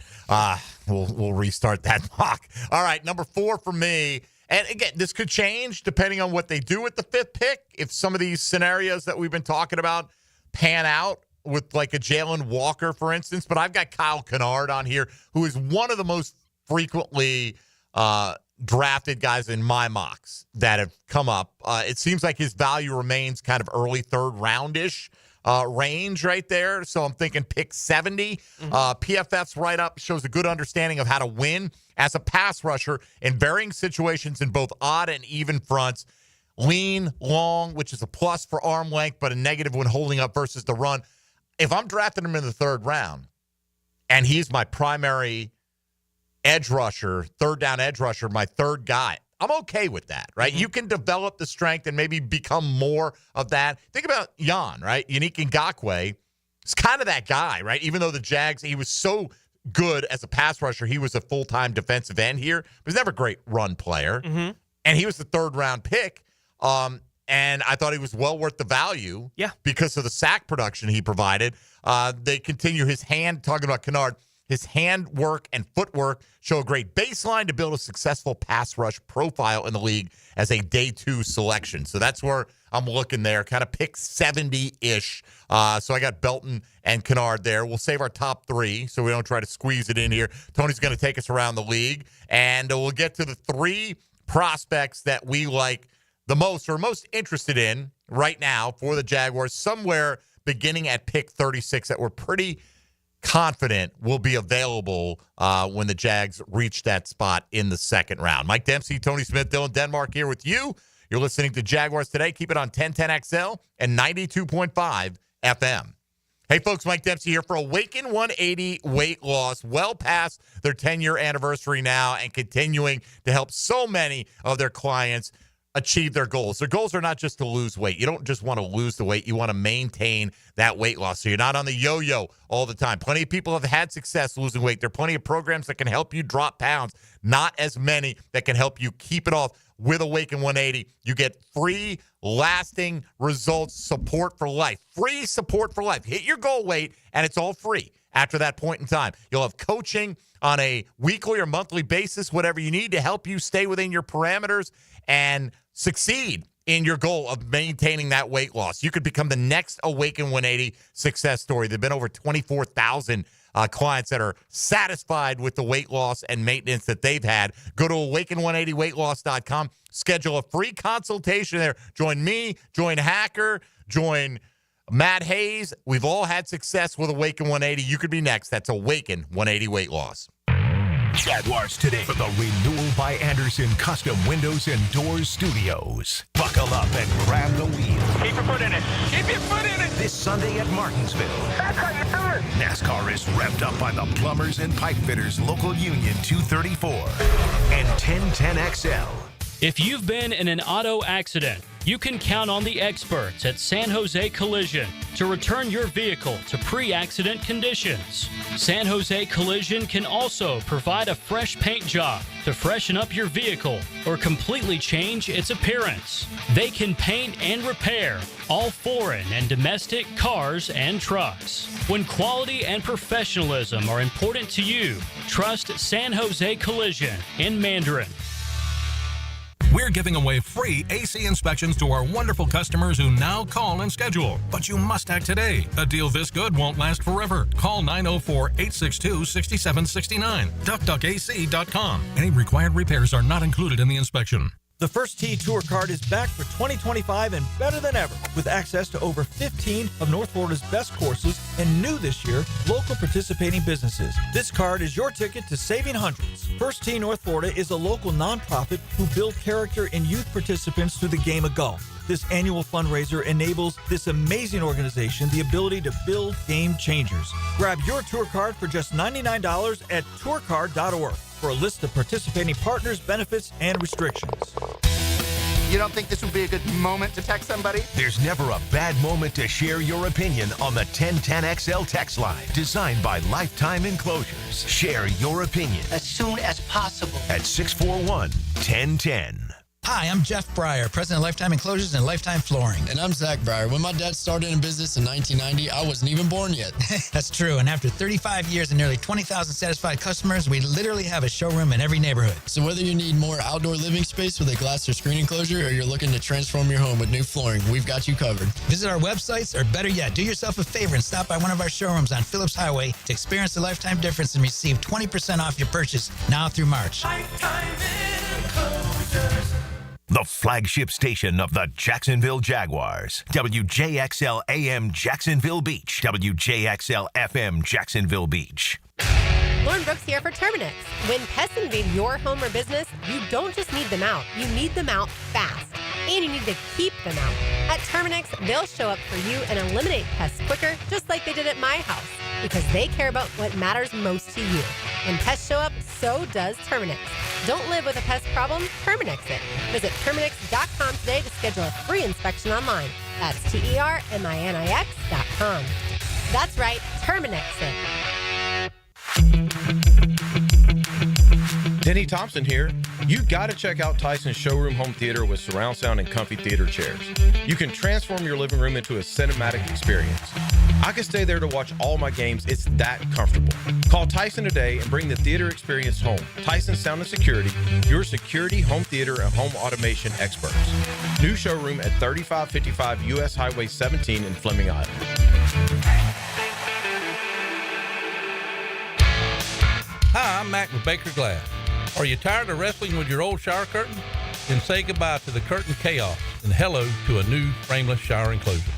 We'll restart that mock. All right, number 4 for me. And again, this could change depending on what they do with the 5th pick. If some of these scenarios that we've been talking about pan out with like a Jalen Walker, for instance. But I've got Kyle Kennard on here, who is one of the most frequently drafted guys in my mocks that have come up. It seems like his value remains kind of early 3rd roundish range right there. So I'm thinking pick 70. PFF's write-up shows a good understanding of how to win as a pass rusher in varying situations in both odd and even fronts. Lean, long, which is a plus for arm length, but a negative when holding up versus the run. If I'm drafting him in the 3rd round and he's my primary edge rusher, third down edge rusher, my third guy. I'm okay with that, right? You can develop the strength and maybe become more of that. Think about Jan, right? Yannick Ngakoue is kind of that guy, right? Even though the Jags, he was so good as a pass rusher, he was a full-time defensive end here, but he's never a great run player. And he was the third-round pick, and I thought he was well worth the value because of the sack production he provided. They continue his hand, talking about Kennard, his hand work and footwork show a great baseline to build a successful pass rush profile in the league as a day 2 selection. So that's where I'm looking there, kind of pick 70-ish. So I got Belton and Kennard there. We'll save our top 3 so we don't try to squeeze it in here. Tony's going to take us around the league, and we'll get to the 3 prospects that we like the most or most interested in right now for the Jaguars, somewhere beginning at pick 36 that we're pretty confident will be available when the Jags reach that spot in the second round. Mike Dempsey, Tony Smith, Dylan Denmark here with you. You're listening to Jaguars Today. Keep it on 1010XL and 92.5 FM. Hey, folks, Mike Dempsey here for Awaken 180 Weight Loss. Well past their 10-year anniversary now and continuing to help so many of their clients achieve their goals. Their goals are not just to lose weight. You don't just want to lose the weight. You want to maintain that weight loss so you're not on the yo-yo all the time. Plenty of people have had success losing weight. There are plenty of programs that can help you drop pounds, not as many that can help you keep it off. With Awaken 180, you get free, lasting results, support for life. Free support for life. Hit your goal weight, and it's all free after that point in time. You'll have coaching on a weekly or monthly basis, whatever you need to help you stay within your parameters and succeed in your goal of maintaining that weight loss. You could become the next Awaken 180 success story. There have been over 24,000 clients that are satisfied with the weight loss and maintenance that they've had. Go to awaken180weightloss.com. Schedule a free consultation there. Join me, join Hacker, join Matt Hayes. We've all had success with Awaken 180. You could be next. That's Awaken 180 Weight Loss. Jaguars Today for the Renewal by Anderson Custom Windows and Doors Studios. Buckle up and grab the wheel. Keep your foot in it. Keep your foot in it. This Sunday at Martinsville. That's how you do it. NASCAR is revved up by the Plumbers and Pipe Fitters Local Union 234 and 1010XL. If you've been in an auto accident, you can count on the experts at San Jose Collision to return your vehicle to pre-accident conditions. San Jose Collision can also provide a fresh paint job to freshen up your vehicle or completely change its appearance. They can paint and repair all foreign and domestic cars and trucks. When quality and professionalism are important to you, trust San Jose Collision in Mandarin. We're giving away free AC inspections to our wonderful customers who now call and schedule. But you must act today. A deal this good won't last forever. Call 904-862-6769. DuckDuckAC.com. Any required repairs are not included in the inspection. The First Tee Tour Card is back for 2025 and better than ever, with access to over 15 of North Florida's best courses and new this year, local participating businesses. This card is your ticket to saving hundreds. First Tee North Florida is a local nonprofit who build character in youth participants through the game of golf. This annual fundraiser enables this amazing organization the ability to build game changers. Grab your tour card for just $99 at tourcard.org. for a list of participating partners, benefits, and restrictions. You don't think this would be a good moment to text somebody? There's never a bad moment to share your opinion on the 1010XL text line, designed by Lifetime Enclosures. Share your opinion as soon as possible at 641-1010. Hi, I'm Jeff Breyer, president of Lifetime Enclosures and Lifetime Flooring. And I'm Zach Breyer. When my dad started in business in 1990, I wasn't even born yet. That's true. And after 35 years and nearly 20,000 satisfied customers, we literally have a showroom in every neighborhood. So whether you need more outdoor living space with a glass or screen enclosure, or you're looking to transform your home with new flooring, we've got you covered. Visit our websites, or better yet, do yourself a favor and stop by one of our showrooms on Phillips Highway to experience the Lifetime difference and receive 20% off your purchase now through March. Lifetime Enclosures. The flagship station of the Jacksonville Jaguars. WJXL AM Jacksonville Beach. WJXL FM Jacksonville Beach. Lauren Brooks here for Terminix. When pests invade your home or business, you don't just need them out. You need them out fast. And you need to keep them out. At Terminix, they'll show up for you and eliminate pests quicker, just like they did at my house, because they care about what matters most to you. When pests show up, so does Terminix. Don't live with a pest problem, Terminix it. Visit Terminix.com today to schedule a free inspection online. That's TERMINIX.com. That's right, Terminix it. Denny Thompson here. You got to check out Tyson's Showroom Home Theater with surround sound and comfy theater chairs. You can transform your living room into a cinematic experience. I could stay there to watch all my games. It's that comfortable. Call Tyson today and bring the theater experience home. Tyson Sound and Security, your security, home theater, and home automation experts. New showroom at 3555 U.S. Highway 17 in Fleming, Iowa. Hi, I'm Mac with Baker Glass. Are you tired of wrestling with your old shower curtain? Then say goodbye to the curtain chaos and hello to a new frameless shower enclosure.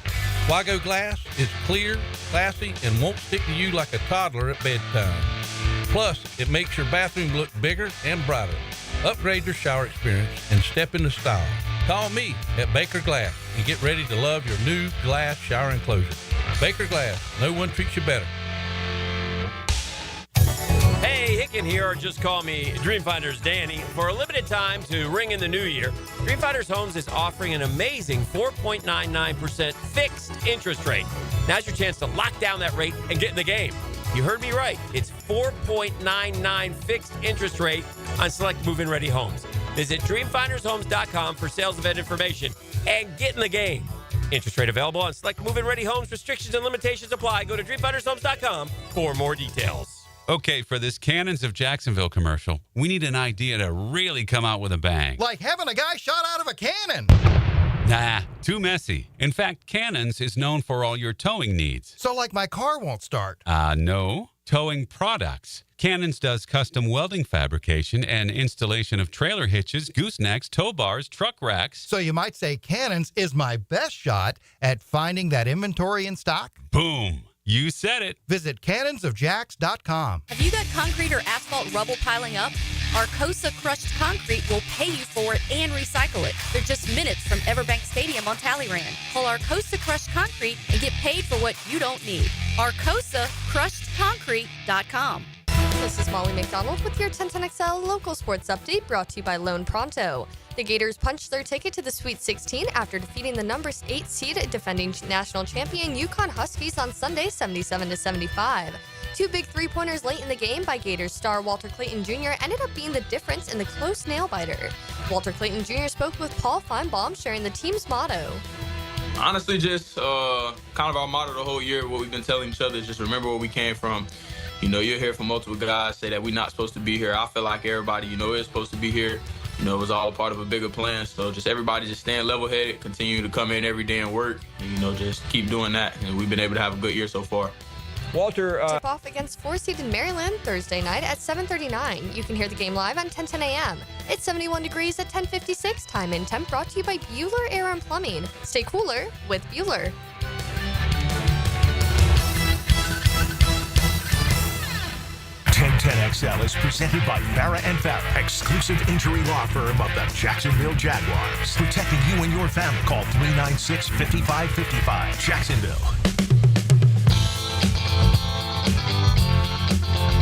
Wago Glass is clear, classy, and won't stick to you like a toddler at bedtime. Plus, it makes your bathroom look bigger and brighter. Upgrade your shower experience and step into style. Call me at Baker Glass and get ready to love your new glass shower enclosure. Baker Glass, no one treats you better. Hey, Hicken here, or just call me Dreamfinders Danny. For a limited time to ring in the new year, Dreamfinders Homes is offering an amazing 4.99% fixed interest rate. Now's your chance to lock down that rate and get in the game. You heard me right. It's 4.99 fixed interest rate on select move-in ready homes. Visit dreamfindershomes.com for sales event information and get in the game. Interest rate available on select move-in ready homes. Restrictions and limitations apply. Go to dreamfindershomes.com for more details. Okay, for this Cannons of Jacksonville commercial, we need an idea to really come out with a bang. Like having a guy shot out of a cannon. Nah, too messy. In fact, Cannons is known for all your towing needs. So like my car won't start. No. Towing products. Cannons does custom welding fabrication and installation of trailer hitches, goosenecks, tow bars, truck racks. So you might say Cannons is my best shot at finding that inventory in stock? Boom. You said it. Visit cannonsofjacks.com. Have you got concrete or asphalt rubble piling up? Arcosa Crushed Concrete will pay you for it and recycle it. They're just minutes from Everbank Stadium on Talleyrand. Call Arcosa Crushed Concrete and get paid for what you don't need. ArcosaCrushedConcrete.com. This is Molly McDonald with your 1010XL local sports update brought to you by Lone Pronto. The Gators punched their ticket to the Sweet 16 after defeating the number 8 seed defending national champion Yukon Huskies on Sunday 77-75. Two big three-pointers late in the game by Gators star Walter Clayton Jr. ended up being the difference in the close nail-biter. Walter Clayton Jr. spoke with Paul Feinbaum, sharing the team's motto. Honestly, just kind of our motto the whole year, what we've been telling each other is just remember where we came from. You know, you'll hear from multiple guys say that we're not supposed to be here. I feel like everybody, is supposed to be here. It was all a part of a bigger plan. So just everybody just staying level-headed, continue to come in every day and work, and, just keep doing that. And we've been able to have a good year so far. Walter. Tip off against 4-seeded Maryland Thursday night at 7:39. You can hear the game live on 10:10 a.m. It's 71 degrees at 10:56. Time and temp brought to you by Bueller Air and Plumbing. Stay cooler with Bueller. XL is presented by Farah & Farah, exclusive injury law firm of the Jacksonville Jaguars. Protecting you and your family. Call 396-5555. Jacksonville.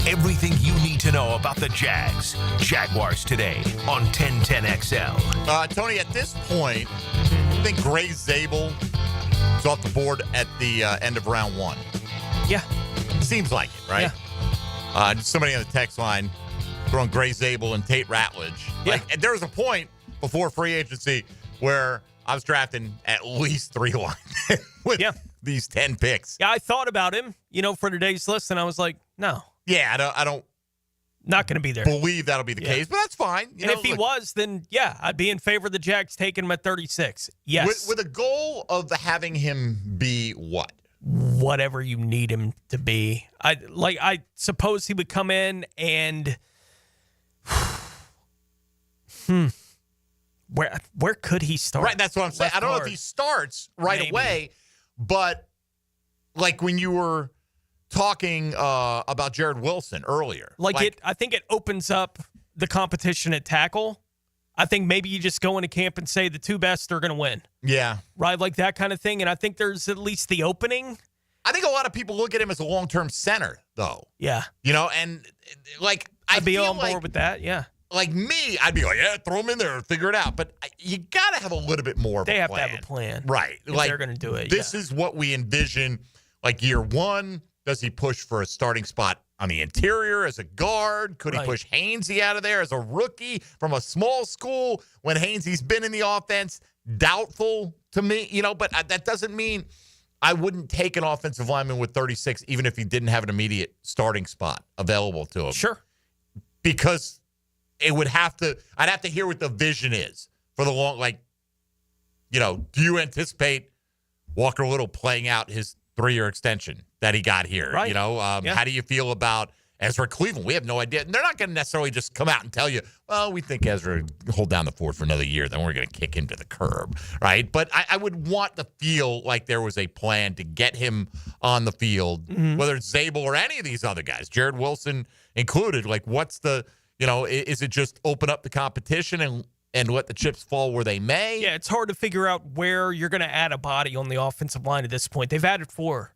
Everything you need to know about the Jags. Jaguars Today on 1010XL. Tony, at this point, I think Gray Zabel is off the board at the end of round one. Yeah. Seems like it, right? Yeah. Somebody on the text line throwing Gray Zabel and Tate Ratledge. Yeah. And there was a point before free agency where I was drafting at least 3 linemen with these 10 picks. Yeah, I thought about him, for today's list, and I was like, no. Yeah, I don't. Not going to be there. Believe that'll be the case, but that's fine. And if he was, then I'd be in favor of the Jags taking him at 36. Yes. With a goal of having him be what? Whatever you need him to be. I suppose he would come in and where could he start? Right, that's what I'm saying. Left I don't know guard. if he starts right Maybe. away, but like when you were talking about Jared Wilson earlier. I think it opens up the competition at tackle. I think maybe you just go into camp and say the 2 best are going to win. Yeah. Right, like that kind of thing. And I think there's at least the opening. I think a lot of people look at him as a long-term center, though. Yeah. And like I'd be on board with that. Yeah. Like me, I'd be like, yeah, throw him in there, figure it out. But you got to have a little bit more of a plan. They have to have a plan. Right. If like they're going to do it. This is what we envision. Like year one, does he push for a starting spot on the interior as a guard? Could he push Hainsey out of there as a rookie from a small school when Hainsey's been in the offense? Doubtful to me, but that doesn't mean I wouldn't take an offensive lineman with 36 even if he didn't have an immediate starting spot available to him. Sure. Because I'd have to hear what the vision is for the long, do you anticipate Walker Little playing out his 3-year extension that he got here? Right. How do you feel about Ezra Cleveland? We have no idea. And they're not going to necessarily just come out and tell you, well, we think Ezra will hold down the fort for another year, then we're going to kick him to the curb, right? But I would want to feel like there was a plan to get him on the field, whether it's Zabel or any of these other guys, Jared Wilson included. Like, what's the, is it just open up the competition and let the chips fall where they may? Yeah, it's hard to figure out where you're going to add a body on the offensive line at this point. They've added 4,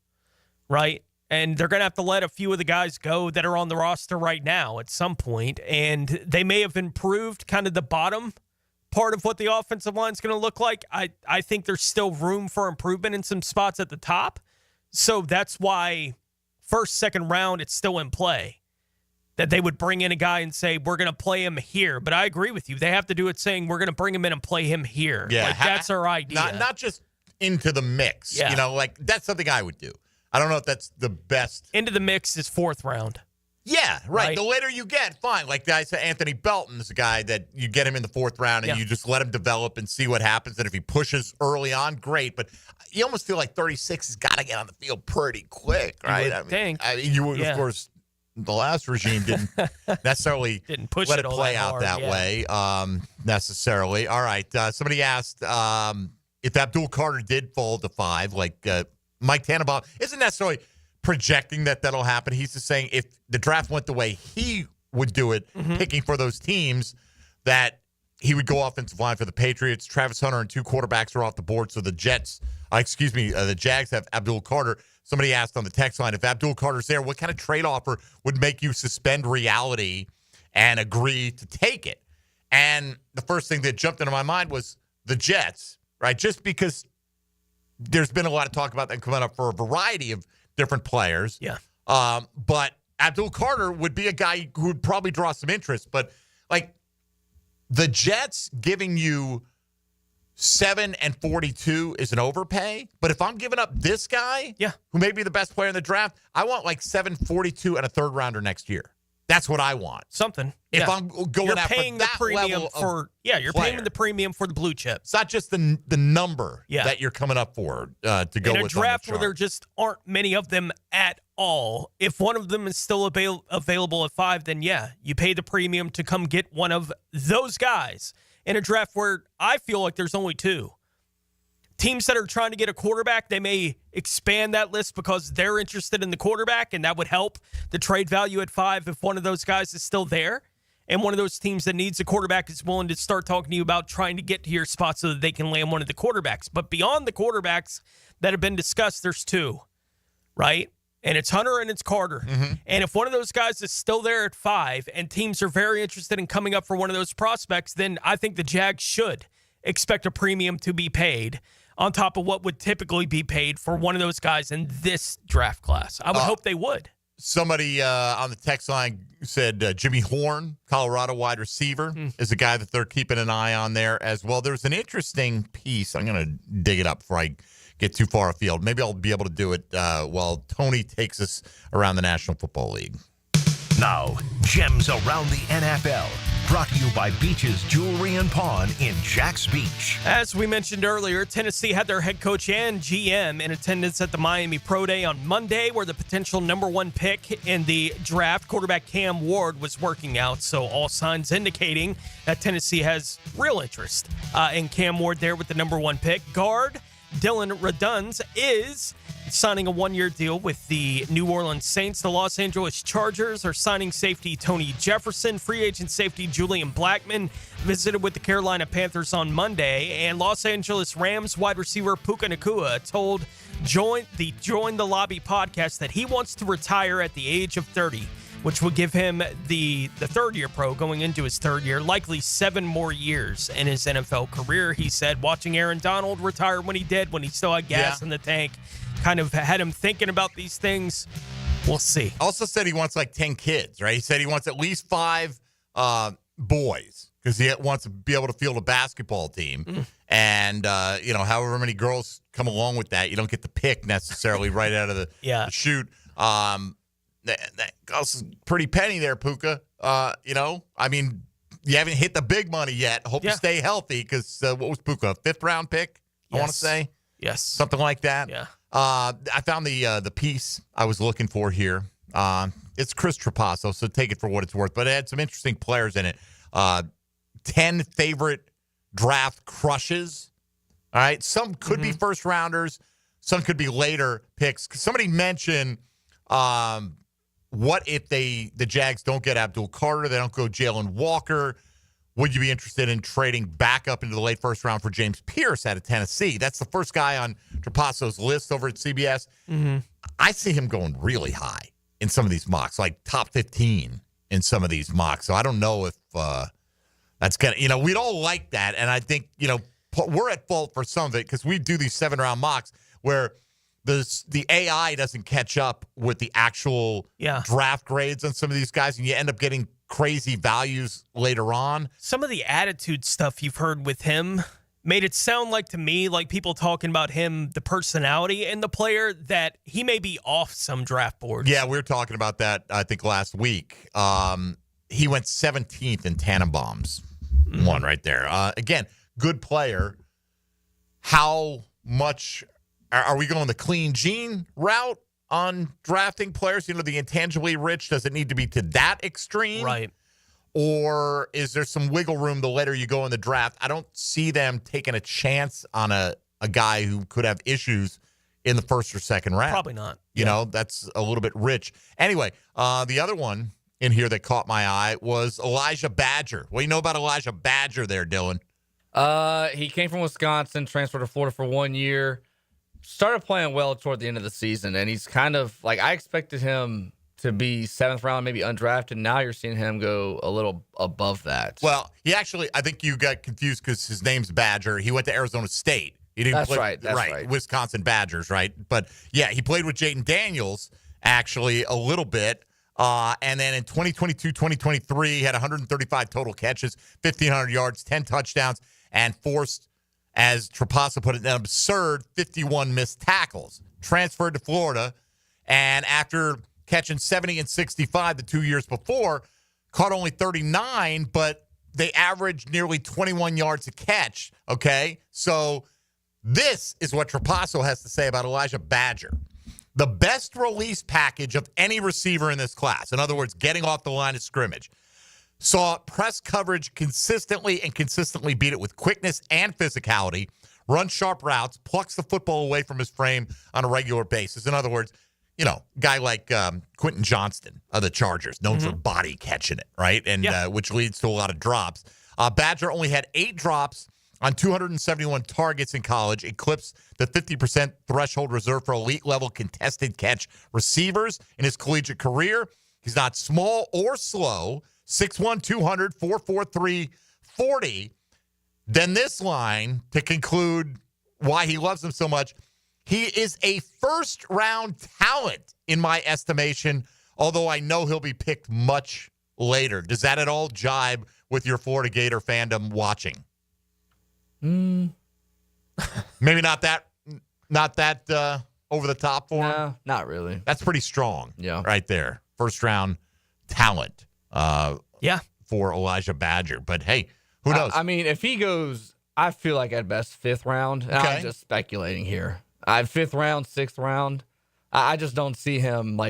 right? And they're going to have to let a few of the guys go that are on the roster right now at some point. And they may have improved kind of the bottom part of what the offensive line is going to look like. I think there's still room for improvement in some spots at the top. So that's why first, second round, it's still in play. That they would bring in a guy and say, we're going to play him here. But I agree with you. They have to do it saying, we're going to bring him in and play him here. Yeah. That's our idea. Not just into the mix. Yeah. That's something I would do. I don't know if that's the best. Into the mix is 4th round. Yeah, right. The later you get, fine. Like I said, Anthony Belton is a guy that you get him in the 4th round and you just let him develop and see what happens. And if he pushes early on, great. But you almost feel like 36 has got to get on the field pretty quick, right? You would, of course, the last regime didn't necessarily push let it it play out hard, that way necessarily. All right. Somebody asked if Abdul Carter did fall to 5, like Mike Tannenbaum isn't necessarily projecting that that'll happen. He's just saying if the draft went the way he would do it, picking for those teams, that he would go offensive line for the Patriots. Travis Hunter and 2 quarterbacks are off the board, so the Jags have Abdul Carter. Somebody asked on the text line, if Abdul Carter's there, what kind of trade offer would make you suspend reality and agree to take it? And the first thing that jumped into my mind was the Jets, right? Just because there's been a lot of talk about them coming up for a variety of different players. Yeah. But Abdul Carter would be a guy who would probably draw some interest. But, the Jets giving you 7 and 42 is an overpay. But if I'm giving up this guy, who may be the best player in the draft, I want 7-42 and a 3rd rounder next year. That's what I want. Something. If I'm going after that level of you're paying the premium for the blue chip. It's not just the number that you're coming up for to go with. In a draft where there just aren't many of them at all, if one of them is still available at 5, then you pay the premium to come get one of those guys. In a draft where I feel like there's only 2. Teams that are trying to get a quarterback, they may expand that list because they're interested in the quarterback, and that would help the trade value at 5 if one of those guys is still there. And one of those teams that needs a quarterback is willing to start talking to you about trying to get to your spot so that they can land one of the quarterbacks. But beyond the quarterbacks that have been discussed, there's 2, right? And it's Hunter and it's Carter. And if one of those guys is still there at 5 and teams are very interested in coming up for one of those prospects, then I think the Jags should expect a premium to be paid on top of what would typically be paid for one of those guys in this draft class. I would hope they would. Somebody on the text line said Jimmy Horn, Colorado wide receiver, is a guy that they're keeping an eye on there as well. There's an interesting piece. I'm going to dig it up before I get too far afield. Maybe I'll be able to do it while Tony takes us around the National Football League. Now, Gems Around the NFL, brought to you by Beach's Jewelry and Pawn in Jax Beach. As we mentioned earlier, Tennessee had their head coach and GM in attendance at the Miami Pro Day on Monday, where the potential number 1 pick in the draft, quarterback Cam Ward, was working out. So all signs indicating that Tennessee has real interest in Cam Ward there with the number 1 pick. Guard Dylan Redunz is signing a one-year deal with the New Orleans Saints. The Los Angeles Chargers are signing safety Tony Jefferson. Free agent safety Julian Blackmon visited with the Carolina Panthers on Monday. And Los Angeles Rams wide receiver Puka Nacua told Join the Lobby podcast that he wants to retire at the age of 30, which would give him the third-year pro going into his third year, likely 7 more years in his NFL career. He said watching Aaron Donald retire when he did, when he still had gas in the tank, kind of had him thinking about these things. We'll see. Also said he wants like 10 kids, right? He said he wants at least 5 boys because he wants to be able to field a basketball team. And, however many girls come along with that, you don't get the pick necessarily right out of the chute. That costs a pretty penny there, Puka. I mean, you haven't hit the big money yet. Hope you stay healthy because what was Puka, a 5th-round pick, I want to say? Yes. Something like that. Yeah. I found the piece I was looking for here. It's Chris Trapasso, so take it for what it's worth. But it had some interesting players in it. 10 favorite draft crushes. All right. Some could be first-rounders. Some could be later picks. Somebody mentioned what if the Jags don't get Abdul Carter, they don't go Jalen Walker? Would you be interested in trading back up into the late first round for James Pierce out of Tennessee? That's the first guy on Trapasso's list over at CBS. I see him going really high in some of these mocks, like top 15 in some of these mocks. So I don't know if that's going to, we'd all like that. And I think, we're at fault for some of it because we do these 7-round mocks where the AI doesn't catch up with the actual draft grades on some of these guys, and you end up getting crazy values later on. Some of the attitude stuff you've heard with him made it sound like to me, like people talking about him, the personality and the player, that he may be off some draft boards. Yeah, we were talking about that, I think, last week. He went 17th in Tannenbaum's one right there. Again, good player. How much are we going the clean gene route on drafting players? The intangibly rich, does it need to be to that extreme? Right. Or is there some wiggle room the later you go in the draft? I don't see them taking a chance on a guy who could have issues in the first or second round. Probably not. That's a little bit rich. Anyway, the other one in here that caught my eye was Elijah Badger. What do you know about Elijah Badger there, Dylan? He came from Wisconsin, transferred to Florida for 1 year. Started playing well toward the end of the season, and he's kind of like, I expected him to be 7th round, maybe undrafted. Now you're seeing him go a little above that. Well, he actually, I think you got confused because his name's Badger. He went to Arizona State. He didn't play, That's right. Wisconsin Badgers, right? But yeah, he played with Jayden Daniels actually a little bit. And then in 2022, 2023, he had 135 total catches, 1,500 yards, 10 touchdowns, and forced, as Trapasso put it, an absurd 51 missed tackles. Transferred to Florida, and after catching 70 and 65 the 2 years before, caught only 39, but they averaged nearly 21 yards a catch, okay? So this is what Trapasso has to say about Elijah Badger. The best release package of any receiver in this class, in other words, getting off the line of scrimmage, saw press coverage consistently beat it with quickness and physicality, runs sharp routes, plucks the football away from his frame on a regular basis. In other words, guy like Quentin Johnston of the Chargers, known for body catching it, right? And which leads to a lot of drops. Badger only had 8 drops on 271 targets in college, eclipsed the 50% threshold reserved for elite-level contested catch receivers in his collegiate career. He's not small or slow. 6'1", 200, 4'4", 340. Then this line, to conclude why he loves him so much, he is a first-round talent in my estimation, although I know he'll be picked much later. Does that at all jibe with your Florida Gator fandom watching? Maybe not that over the top for him? No, not really. That's pretty strong right there. First-round talent. For Elijah Badger. But, hey, who knows? I mean, if he goes, I feel like at best 5th round. And I'm just speculating here. 5th round, 6th round. I just don't see him,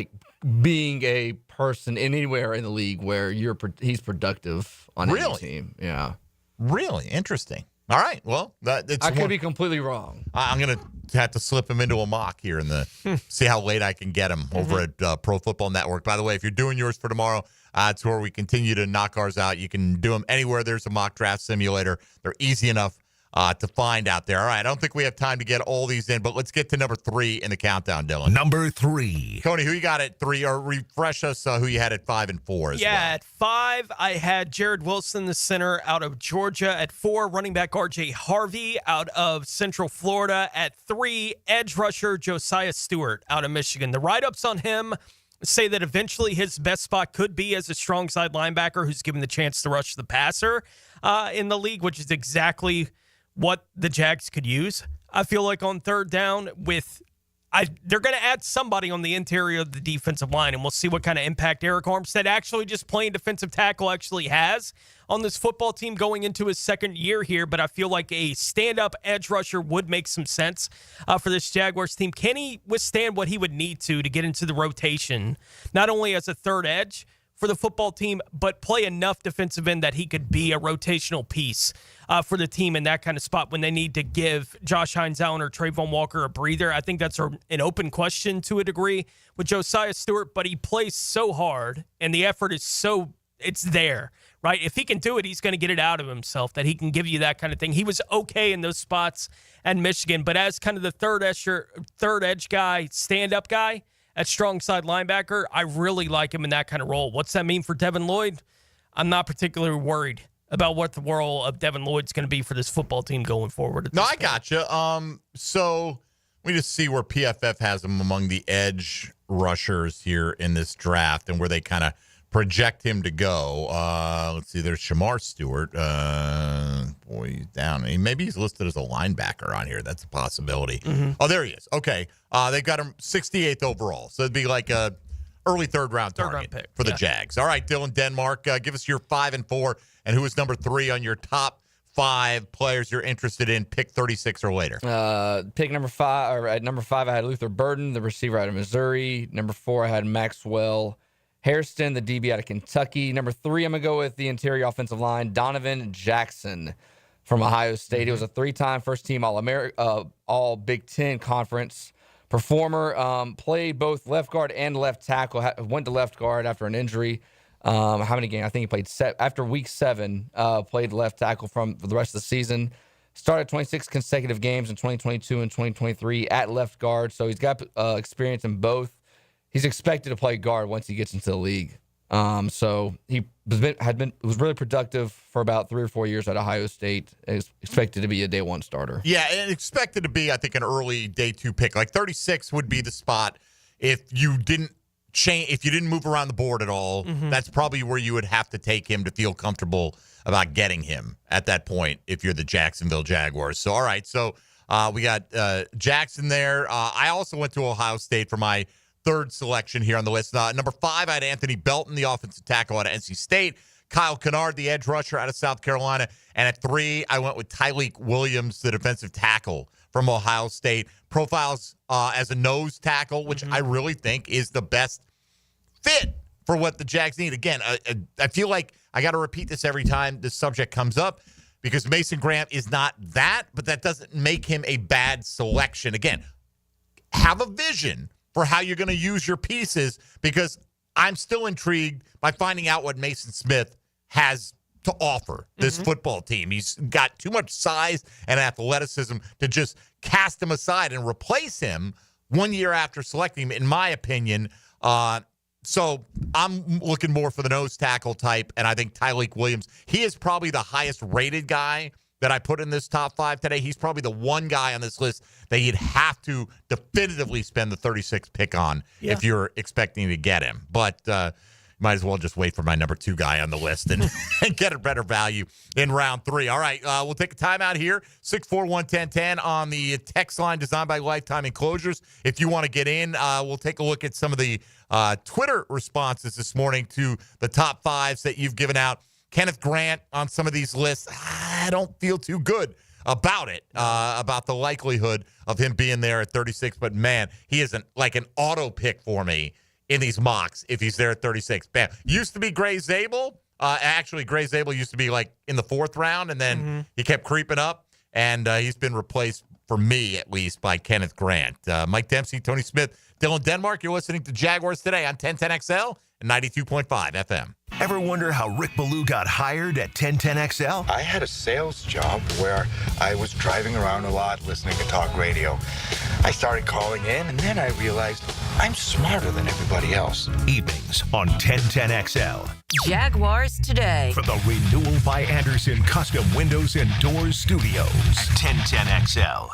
being a person anywhere in the league where he's productive on any team. Yeah. Really? Interesting. All right. Well, I could be completely wrong. I'm going to have to slip him into a mock here in the see how late I can get him over at Pro Football Network. By the way, if you're doing yours for tomorrow, it's where we continue to knock ours out. You can do them anywhere there's a mock draft simulator. They're easy enough to find out there. All right, I don't think we have time to get all these in, but let's get to number 3 in the countdown, Dylan. Number 3. Tony, who you got at 3, or refresh us who you had at 5 and 4 as well. At 5, I had Jared Wilson, the center out of Georgia. At 4, running back R.J. Harvey out of Central Florida. At 3, edge rusher Josiah Stewart out of Michigan. The write-ups on him say that eventually his best spot could be as a strong side linebacker who's given the chance to rush the passer in the league, which is exactly what the Jags could use. I feel like on third down they're going to add somebody on the interior of the defensive line, and we'll see what kind of impact Eric Armstead actually just playing defensive tackle actually has on this football team going into his second year here. But I feel like a stand-up edge rusher would make some sense for this Jaguars team. Can he withstand what he would need to get into the rotation, not only as a third edge for the football team, but play enough defensive end that he could be a rotational piece for the team in that kind of spot when they need to give Josh Hines Allen or Trayvon Walker a breather? I think that's an open question to a degree with Josiah Stewart, but he plays so hard and the effort is it's there, right? If he can do it, he's going to get it out of himself, that he can give you that kind of thing. He was okay in those spots at Michigan, but as kind of the third edge guy, stand-up guy, at strong side linebacker, I really like him in that kind of role. What's that mean for Devin Lloyd? I'm not particularly worried about what the role of Devin Lloyd's going to be for this football team going forward. No, I gotcha. So we just see where PFF has him among the edge rushers here in this draft and where they kind of project him to go. Let's see. There's Shamar Stewart. Boy, he's down. Maybe he's listed as a linebacker on here. That's a possibility. Oh, there he is. Okay. They got him 68th overall. So it'd be like a early third round pick for the Jags. All right, Dylan Denmark, give us your 5 and 4, and who is number 3 on your top 5 players you're interested in, pick 36 or later. Pick number 5, or at number 5, I had Luther Burden, the receiver out of Missouri. Number 4, I had Maxwell Hairston, the DB out of Kentucky. Number 3, I'm going to go with the interior offensive line, Donovan Jackson from Ohio State. He was a 3-time first-team All Big Ten Conference performer. Played both left guard and left tackle. Went to left guard after an injury. How many games? I think he played after week 7. Played left tackle for the rest of the season. Started 26 consecutive games in 2022 and 2023 at left guard. So he's got experience in both. He's expected to play guard once he gets into the league. So he was really productive for about 3 or 4 years at Ohio State. Is expected to be a day 1 starter. Yeah, and expected to be, I think, an early day 2 pick. Like 36 would be the spot if you didn't change, if you didn't move around the board at all. That's probably where you would have to take him to feel comfortable about getting him at that point if you're the Jacksonville Jaguars. So, all right, so we got Jackson there. I also went to Ohio State for my 3rd selection here on the list. Number 5, I had Anthony Belton, the offensive tackle out of NC State. Kyle Kennard, the edge rusher out of South Carolina. And at 3, I went with Tyleik Williams, the defensive tackle from Ohio State. Profiles as a nose tackle, which I really think is the best fit for what the Jags need. Again, I feel like I got to repeat this every time this subject comes up because Mason Graham is not that, but that doesn't make him a bad selection. Again, have a vision for how you're going to use your pieces, because I'm still intrigued by finding out what Mason Smith has to offer this football team. He's got too much size and athleticism to just cast him aside and replace him 1 year after selecting him, in my opinion. So I'm looking more for the nose tackle type, and I think Tyleik Williams, he is probably the highest rated guy that I put in this top 5 today. He's probably the one guy on this list that you'd have to definitively spend the 36th pick on if you're expecting to get him. But might as well just wait for my number 2 guy on the list and get a better value in round 3. All right, we'll take a timeout here. 641-1010 on the text line designed by Lifetime Enclosures. If you want to get in, we'll take a look at some of the Twitter responses this morning to the top 5s that you've given out. Kenneth Grant on some of these lists, I don't feel too good about it, about the likelihood of him being there at 36. But, man, he is like an auto pick for me in these mocks if he's there at 36. Bam. Used to be Gray Zabel. Actually, Gray Zabel used to be like in the 4th round, and then he kept creeping up, and he's been replaced for me at least, by Kenneth Grant. Mike Dempsey, Tony Smith, Dylan Denmark. You're listening to Jaguars Today on 1010XL and 92.5 FM. Ever wonder how Rick Ballou got hired at 1010XL? I had a sales job where I was driving around a lot listening to talk radio. I started calling in, and then I realized I'm smarter than everybody else. Evenings on 1010XL. Jaguars Today. For the Renewal by Anderson Custom Windows and Doors Studios at 1010XL.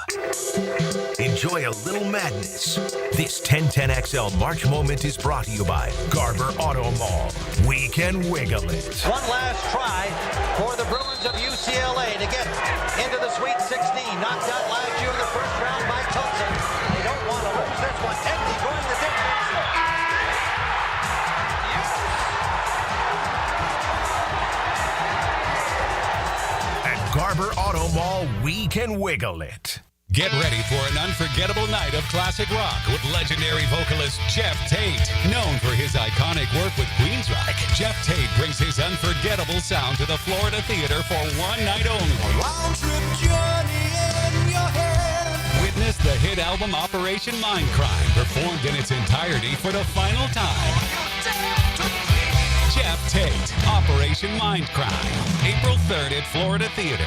Enjoy a little madness. This 1010XL March moment is brought to you by Garber Auto Mall. We can wiggle it. One last try for the Bruins of UCLA to get into the Sweet 16. Knocked out last year in the first round by Tulsa. They don't want to lose this one. Dempsey going the distance. At Garber Auto Mall, we can wiggle it. Get ready for an unforgettable night of classic rock with legendary vocalist Jeff Tate. Known for his iconic work with Queensryche, Jeff Tate brings his unforgettable sound to the Florida Theater for one night only. Round-trip journey in your head. Witness the hit album Operation Mindcrime, performed in its entirety for the final time. Jeff Tate, Operation Mindcrime, April 3rd at Florida Theater.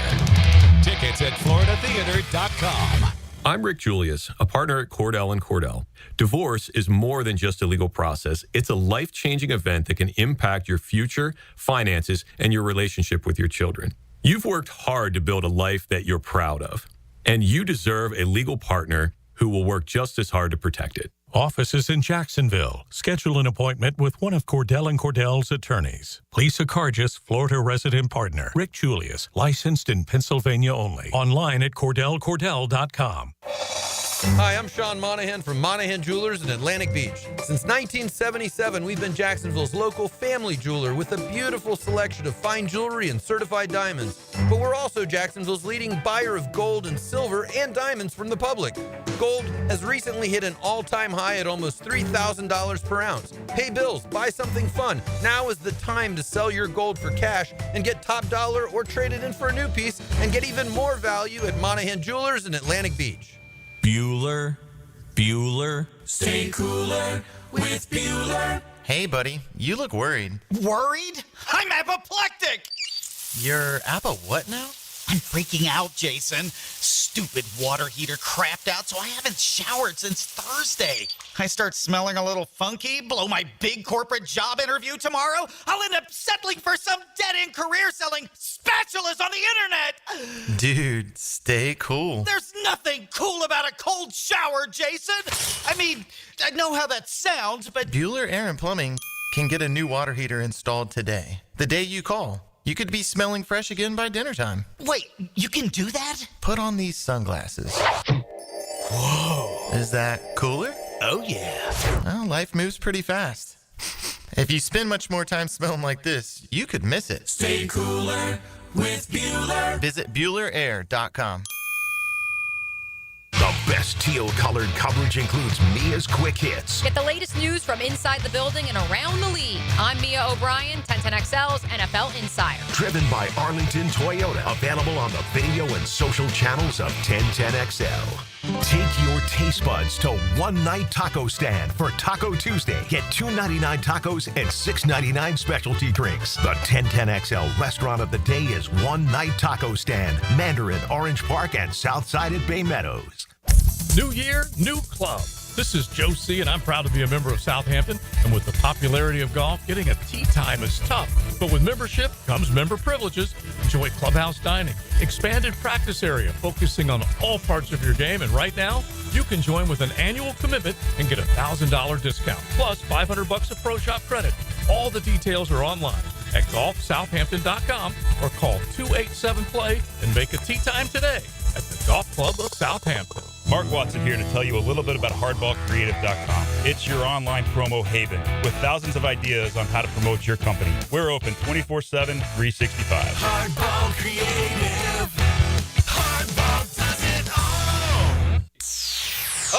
Tickets at floridatheater.com. I'm Rick Julius, a partner at Cordell & Cordell. Divorce is more than just a legal process. It's a life-changing event that can impact your future, finances, and your relationship with your children. You've worked hard to build a life that you're proud of, and you deserve a legal partner who will work just as hard to protect it. Offices in Jacksonville. Schedule an appointment with one of Cordell & Cordell's attorneys. Lisa Cargis, Florida resident partner. Rick Julius, licensed in Pennsylvania only. Online at CordellCordell.com. Hi, I'm Sean Monahan from Monahan Jewelers in Atlantic Beach. Since 1977, we've been Jacksonville's local family jeweler with a beautiful selection of fine jewelry and certified diamonds. But we're also Jacksonville's leading buyer of gold and silver and diamonds from the public. Gold has recently hit an all-time high at almost $3,000 per ounce. Pay bills, buy something fun. Now is the time to sell your gold for cash and get top dollar, or trade it in for a new piece and get even more value at Monahan Jewelers in Atlantic Beach. Bueller. Stay cooler with Bueller. Hey, buddy, you look worried. Worried? I'm apoplectic! You're what now? I'm freaking out, Jason. Stupid water heater crapped out, so I haven't showered since Thursday. I start smelling a little funky, blow my big corporate job interview tomorrow. I'll end up settling for some dead-end career selling spatulas on the internet. Dude, stay cool. There's nothing cool about a cold shower, Jason. I mean, I know how that sounds, but... Bueller Air and Plumbing can get a new water heater installed today. The day you call. You could be smelling fresh again by dinner time. Wait, you can do that? Put on these sunglasses. Whoa. Is that cooler? Oh, yeah. Well, life moves pretty fast. If you spend much more time smelling like this, you could miss it. Stay cooler with Bueller. Visit BuellerAir.com. The best teal-colored coverage includes Mia's Quick Hits. Get the latest news from inside the building and around the league. I'm Mia O'Brien, 1010XL's NFL Insider. Driven by Arlington Toyota. Available on the video and social channels of 1010XL. Take your taste buds to One Night Taco Stand for Taco Tuesday. Get $2.99 tacos and $6.99 specialty drinks. The 1010XL restaurant of the day is One Night Taco Stand, Mandarin, Orange Park, and Southside at Bay Meadows. New year, new club. This is Joe C., and I'm proud to be a member of Southampton. And with the popularity of golf, getting a tee time is tough. But with membership comes member privileges. Enjoy clubhouse dining, expanded practice area, focusing on all parts of your game. And right now, you can join with an annual commitment and get a $1,000 discount, plus $500 of Pro Shop credit. All the details are online at golfsouthampton.com or call 287-PLAY and make a tee time today at the Golf Club of Southampton. Mark Watson here to tell you a little bit about hardballcreative.com. It's your online promo haven with thousands of ideas on how to promote your company. We're open 24/7, 365. Hardball Creative. Hardball does it all.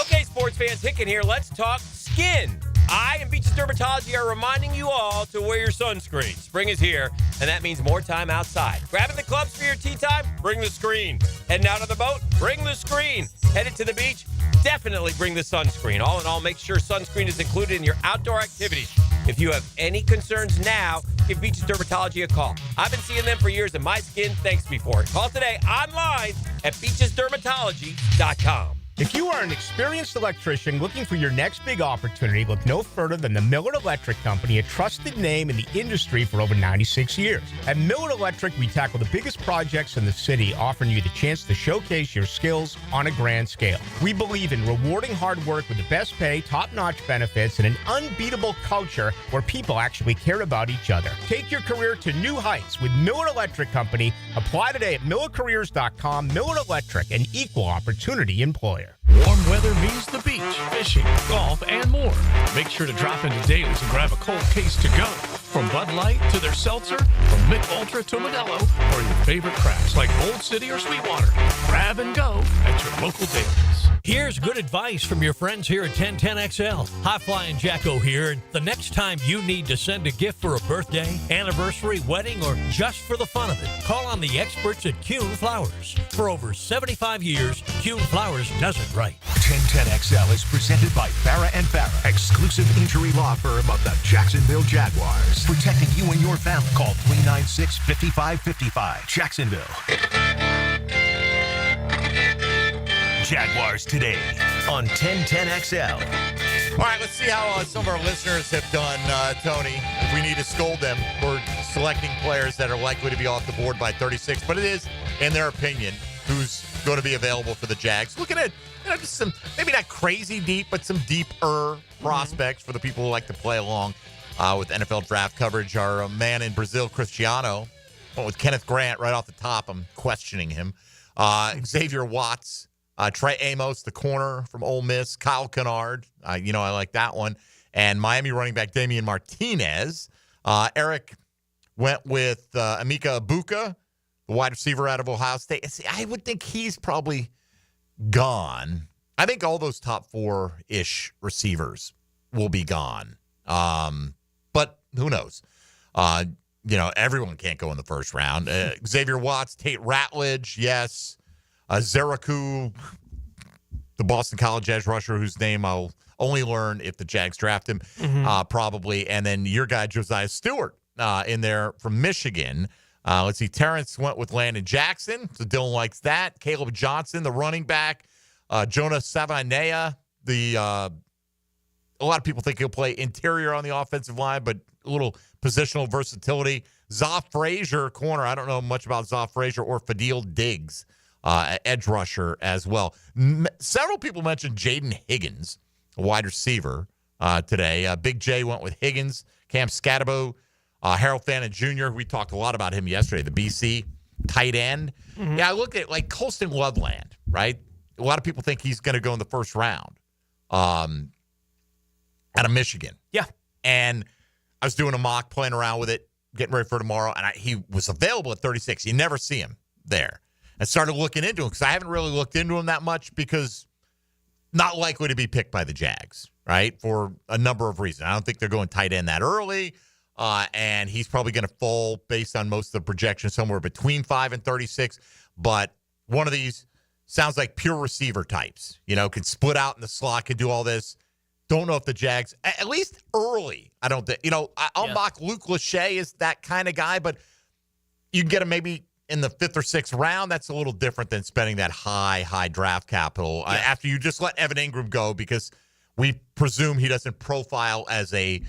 Okay, sports fans, Hicken here. Let's talk skin. I and Beaches Dermatology are reminding you all to wear your sunscreen. Spring is here, and that means more time outside. Grabbing the clubs for your tea time? Bring the screen. Heading out on the boat? Bring the screen. Headed to the beach? Definitely bring the sunscreen. All in all, make sure sunscreen is included in your outdoor activities. If you have any concerns now, give Beaches Dermatology a call. I've been seeing them for years, and my skin thanks me for it. Call today online at beachesdermatology.com. If you are an experienced electrician looking for your next big opportunity, look no further than the Millard Electric Company, a trusted name in the industry for over 96 years. At Millard Electric, we tackle the biggest projects in the city, offering you the chance to showcase your skills on a grand scale. We believe in rewarding hard work with the best pay, top-notch benefits, and an unbeatable culture where people actually care about each other. Take your career to new heights with Millard Electric Company. Apply today at millercareers.com. Millard Electric, an equal opportunity employer. Warm weather means the beach, fishing, golf, and more. Make sure to drop into Daly's and grab a cold case to go. From Bud Light to their seltzer, from Mick Ultra to Modelo, or your favorite crafts like Old City or Sweetwater. Grab and go at your local Daly's. Here's good advice from your friends here at 1010XL. High Flying Jacko here, and the next time you need to send a gift for a birthday, anniversary, wedding, or just for the fun of it, call on the experts at Kuhn Flowers. For over 75 years, Kuhn Flowers does it right. 1010XL is presented by Farah & Farah, exclusive injury law firm of the Jacksonville Jaguars. Protecting you and your family. Call 396-5555. Jacksonville. Jaguars Today on 1010XL. All right, let's see how some of our listeners have done, Tony. If we need to scold them for selecting players that are likely to be off the board by 36. But it is, in their opinion, who's going to be available for the Jags. Looking at just some, maybe not crazy deep, but some deeper prospects for the people who like to play along with NFL draft coverage. Our man in Brazil, Cristiano, went with Kenneth Grant right off the top. I'm questioning him. Xavier Watts. Trey Amos, the corner from Ole Miss. Kyle Kennard. I like that one. And Miami running back Damian Martinez. Eric went with Emeka Ibuka, the wide receiver out of Ohio State. See, I would think he's probably gone. I think all those top four-ish receivers will be gone. But who knows? Everyone can't go in the first round. Xavier Watts, Tate Ratledge, yes. Zeraku, the Boston College edge rusher, whose name I'll only learn if the Jags draft him, probably. And then your guy, Josiah Stewart, in there from Michigan. Let's see. Terrence went with Landon Jackson, so Dylan likes that. Caleb Johnson, the running back. Jonah Savanea, a lot of people think he'll play interior on the offensive line, but a little positional versatility. Zoff Frazier, corner. I don't know much about Zoff Frazier or Fadil Diggs. Edge rusher as well. Several people mentioned Jaden Higgins, a wide receiver, today. Big J went with Higgins. Cam Scatabo, Harold Fannin Jr., we talked a lot about him yesterday, the BC tight end. Mm-hmm. Yeah, I look at like Colston Loveland, right? A lot of people think he's going to go in the first round out of Michigan. Yeah. And I was doing a mock, playing around with it, getting ready for tomorrow, and he was available at 36. You never see him there. I started looking into him because I haven't really looked into him that much because not likely to be picked by the Jags, right, for a number of reasons. I don't think they're going tight end that early, and he's probably going to fall based on most of the projections somewhere between 5 and 36. But one of these sounds like pure receiver types, could split out in the slot, could do all this. Don't know if the Jags, at least early, I don't think, I'll mock Luke Lachey is that kind of guy, but you can get him maybe in the 5th or 6th round. That's a little different than spending that high draft capital after you just let Evan Ingram go because we presume he doesn't profile as a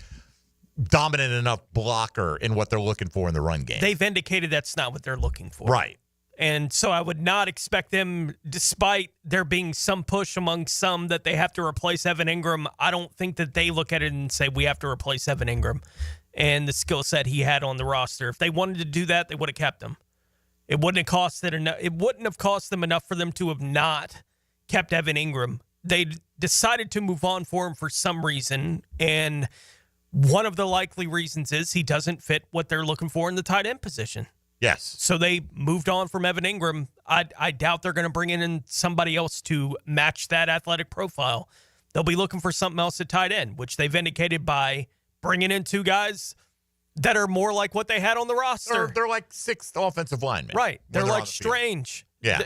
dominant enough blocker in what they're looking for in the run game. They've indicated that's not what they're looking for. Right. And so I would not expect them, despite there being some push among some that they have to replace Evan Ingram, I don't think that they look at it and say we have to replace Evan Ingram and the skill set he had on the roster. If they wanted to do that, they would have kept him. It wouldn't have cost them enough for them to have not kept Evan Ingram. They decided to move on for him for some reason, and one of the likely reasons is he doesn't fit what they're looking for in the tight end position. Yes. So they moved on from Evan Ingram. I doubt they're going to bring in somebody else to match that athletic profile. They'll be looking for something else at tight end, which they've indicated by bringing in two guys that are more like what they had on the roster. They're like 6th offensive linemen. Right. They're like Strange. Yeah.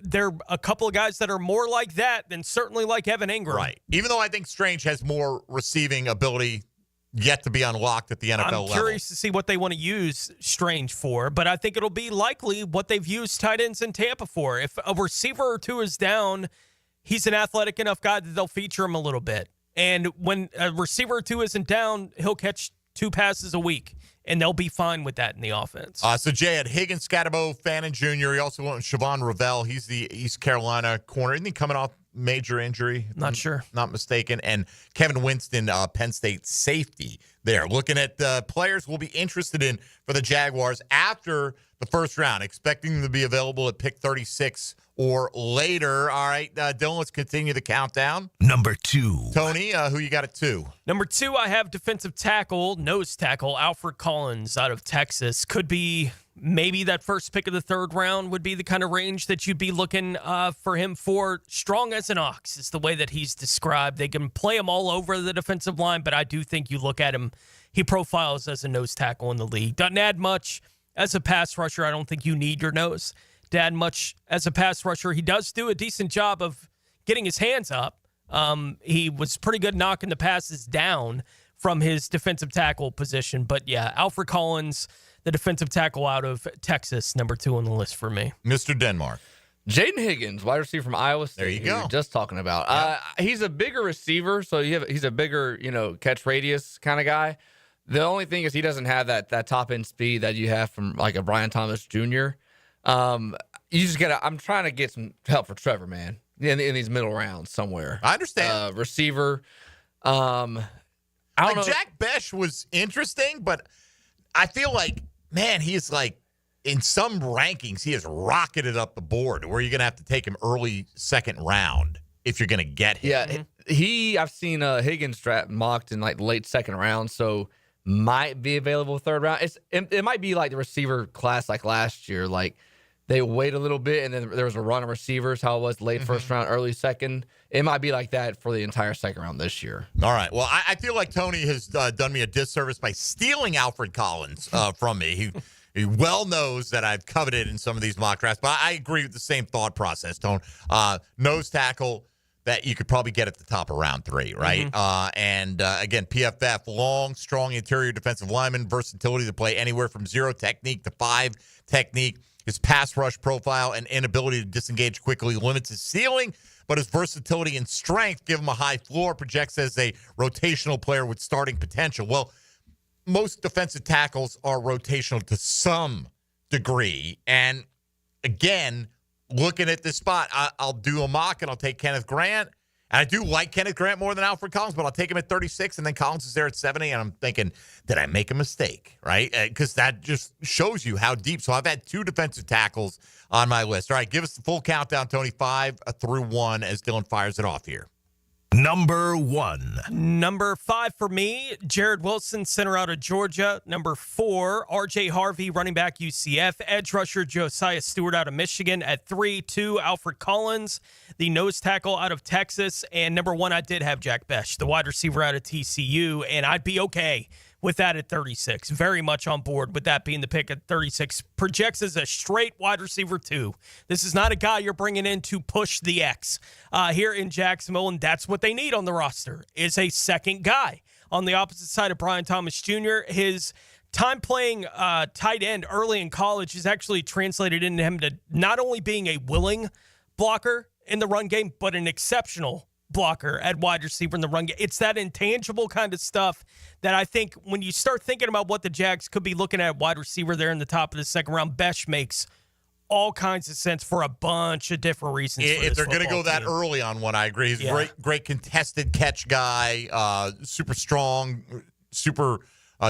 There are a couple of guys that are more like that than certainly like Evan Ingram. Right. Even though I think Strange has more receiving ability yet to be unlocked at the NFL level. I'm curious to see what they want to use Strange for, but I think it'll be likely what they've used tight ends in Tampa for. If a receiver or two is down, he's an athletic enough guy that they'll feature him a little bit. And when a receiver or two isn't down, he'll catch 2 passes a week, and they'll be fine with that in the offense. So Jay had Higgins, Scatterbo, Fannin Jr. He also went with Siobhan Ravel. He's the East Carolina corner. Isn't he coming off major injury? Not sure. Not mistaken. And Kevin Winston, Penn State safety there. Looking at players we'll be interested in for the Jaguars after the first round, expecting them to be available at pick 36 or later. All right, Dylan, let's continue the countdown. Number 2. Tony, who you got at 2? Number 2, I have defensive tackle, nose tackle, Alfred Collins out of Texas. Could be maybe that first pick of the 3rd round would be the kind of range that you'd be looking for him for. Strong as an ox is the way that he's described. They can play him all over the defensive line, but I do think you look at him, he profiles as a nose tackle in the league. Doesn't add much as a pass rusher. I don't think you need your nose to add much as a pass rusher. He does do a decent job of getting his hands up. He was pretty good knocking the passes down from his defensive tackle position. But, yeah, Alfred Collins, the defensive tackle out of Texas, number 2 on the list for me. Mr. Denmark. Jaden Higgins, wide receiver from Iowa State. There you go. We were just talking about. He's a bigger receiver, so he's a bigger, catch radius kind of guy. The only thing is he doesn't have that top end speed that you have from like a Brian Thomas Jr. You just gotta. I'm trying to get some help for Trevor, man, in these middle rounds somewhere. I understand. Receiver. I don't know. Jack Besh was interesting, but I feel like, man, he's like in some rankings he has rocketed up the board where you're gonna have to take him early 2nd round if you're gonna get him. Yeah, I've seen Higgins draft mocked in like late 2nd round, so might be available 3rd round. It might be like the receiver class like last year, like they wait a little bit and then there was a run of receivers, how it was late 1st round, early 2nd. It might be like that for the entire 2nd round this year. All right. Well, I feel like Tony has done me a disservice by stealing Alfred Collins from me. He well knows that I've coveted in some of these mock drafts, but I agree with the same thought process, Tone. Nose tackle that you could probably get at the top of round 3, right? Again, PFF, long, strong interior defensive lineman, versatility to play anywhere from 0 technique to 5 technique. His pass rush profile and inability to disengage quickly limits his ceiling, but his versatility and strength give him a high floor, projects as a rotational player with starting potential. Well, most defensive tackles are rotational to some degree. And again, looking at this spot, I'll do a mock and I'll take Kenneth Grant. And I do like Kenneth Grant more than Alfred Collins, but I'll take him at 36, and then Collins is there at 70, and I'm thinking, did I make a mistake, right? Because that just shows you how deep. So I've had 2 defensive tackles on my list. All right, give us the full countdown, Tony, 5 through 1 as Dylan fires it off here. Number 1. Number 5 for me, Jared Wilson, center out of Georgia. Number 4, R.J. Harvey, running back UCF. Edge rusher Josiah Stewart out of Michigan. At 3, 2, Alfred Collins, the nose tackle out of Texas. And number 1, I did have Jack Besh, the wide receiver out of TCU. And I'd be okay with that at 36. Very much on board with that being the pick at 36. Projects as a straight wide receiver 2. This is not a guy you're bringing in to push the X here in Jacksonville, and that's what they need on the roster, is a second guy. On the opposite side of Brian Thomas Jr., his time playing tight end early in college has actually translated into him to not only being a willing blocker in the run game, but an exceptional blocker at wide receiver in the run game. It's that intangible kind of stuff that I think when you start thinking about what the Jags could be looking at wide receiver there in the top of the 2nd round, Besh makes all kinds of sense for a bunch of different reasons. If they're going to go that early on one, I agree. He's a great contested catch guy, super strong, super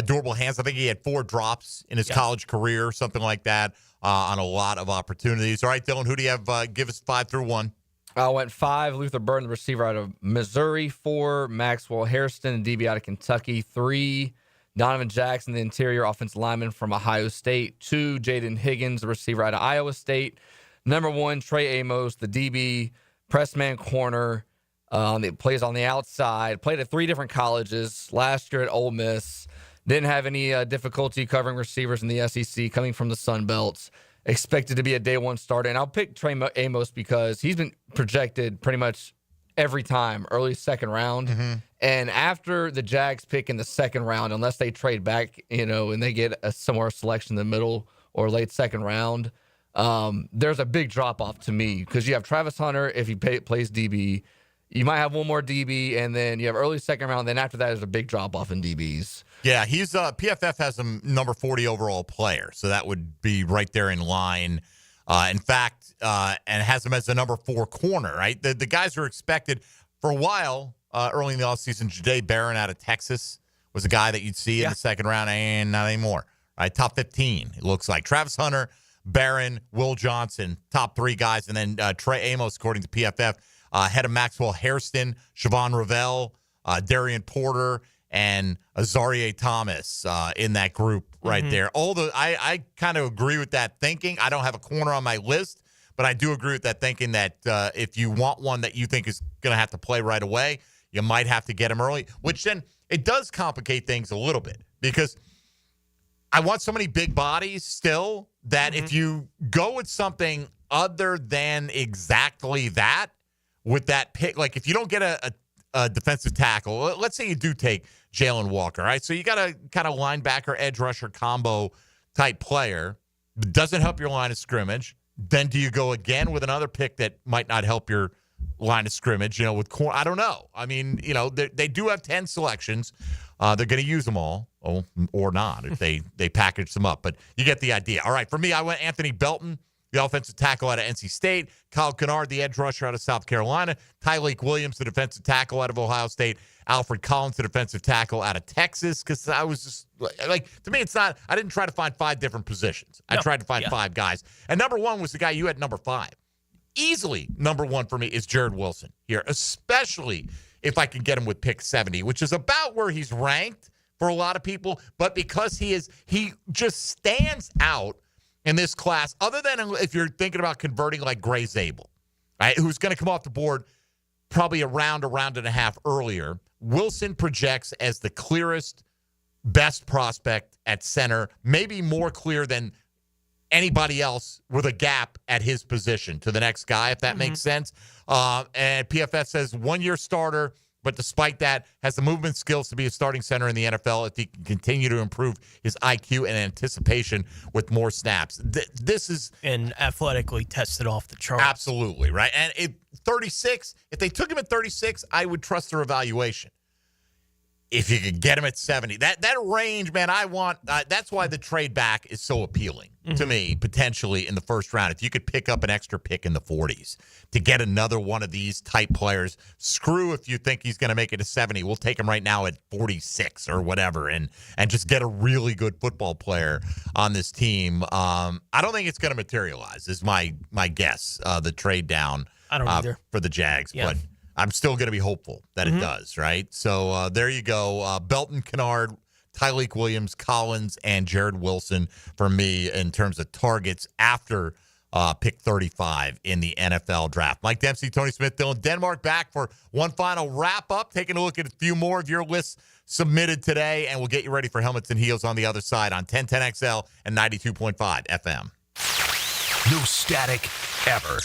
durable hands. I think he had 4 drops in his college career, something like that, on a lot of opportunities. All right, Dylan, who do you have? Give us 5 through 1. I went 5, Luther Burden, the receiver out of Missouri. 4, Maxwell Hairston, the DB out of Kentucky. 3, Donovan Jackson, the interior offensive lineman from Ohio State. 2, Jaden Higgins, the receiver out of Iowa State. Number 1, Trey Amos, the DB, press man corner. Plays on the outside. Played at 3 different colleges. Last year at Ole Miss. Didn't have any difficulty covering receivers in the SEC coming from the Sun Belts. expected to be a day one starter. And I'll pick Trey Amos because he's been projected pretty much every time, early second round. And after the Jags pick in the second round, unless they trade back, and they get a somewhere selection in the middle or late second round, there's a big drop-off to me because you have Travis Hunter if he plays DB. You might have one more DB, and then you have early second round. Then after that, there's a big drop-off in DBs. Yeah, he's PFF has him number 40 overall player, so that would be right there in line. In fact, and has him as the number 4 corner, right? The guys are expected for a while early in the offseason. Jahdae Barron out of Texas was a guy that you'd see in the second round, and not anymore. Right, top 15, it looks like. Travis Hunter, Barron, Will Johnson, top 3 guys, and then Trey Amos, according to PFF, ahead of Maxwell Hairston, Siobhan Ravel, Darian Porter, and Azareye'h Thomas in that group right there. I kind of agree with that thinking. I don't have a corner on my list, but I do agree with that thinking that if you want one that you think is going to have to play right away, you might have to get him early, which then it does complicate things a little bit because I want so many big bodies still that if you go with something other than exactly that with that pick, like if you don't get a defensive tackle, let's say you do take Jalen Walker, right? So you got a kind of linebacker, edge rusher combo type player. It doesn't help your line of scrimmage. Then do you go again with another pick that might not help your line of scrimmage, with corner? I don't know. I mean, they do have 10 selections. They're going to use them all, or not, if they package them up. But you get the idea. All right, for me, I went Anthony Belton, the offensive tackle out of NC State, Kyle Kennard, the edge rusher out of South Carolina, Tyleik Williams, the defensive tackle out of Ohio State, Alfred Collins, the defensive tackle out of Texas, because I was just, to me, it's not, I didn't try to find 5 different positions. I tried to find 5 guys. And number 1 was the guy you had number 5. Easily number 1 for me is Jared Wilson here, especially if I can get him with pick 70, which is about where he's ranked for a lot of people. But because he just stands out in this class, other than if you're thinking about converting like Gray Zabel, right, who's going to come off the board probably a round and a half earlier. Wilson projects as the clearest, best prospect at center, maybe more clear than anybody else with a gap at his position to the next guy, if that makes sense. And PFF says 1-year starter, but despite that, has the movement skills to be a starting center in the NFL if he can continue to improve his IQ and anticipation with more snaps. This is... And athletically tested off the charts. Absolutely, right? And 36, if they took him at 36, I would trust their evaluation. If you could get him at 70, that range, man, I want. That's why the trade back is so appealing to me, potentially in the first round. If you could pick up an extra pick in the 40s to get another one of these type players, screw if you think he's going to make it to 70. We'll take him right now at 46 or whatever, and just get a really good football player on this team. I don't think it's going to materialize. Is my guess. The trade down. I don't either for the Jags, but. I'm still going to be hopeful that it does, right? So there you go. Belton, Kennard, Tyleik Williams, Collins, and Jared Wilson for me in terms of targets after pick 35 in the NFL draft. Mike Dempsey, Tony Smith, Dylan Denmark back for one final wrap-up, taking a look at a few more of your lists submitted today, and we'll get you ready for Helmets and Heels on the other side on 1010XL and 92.5 FM. No static ever.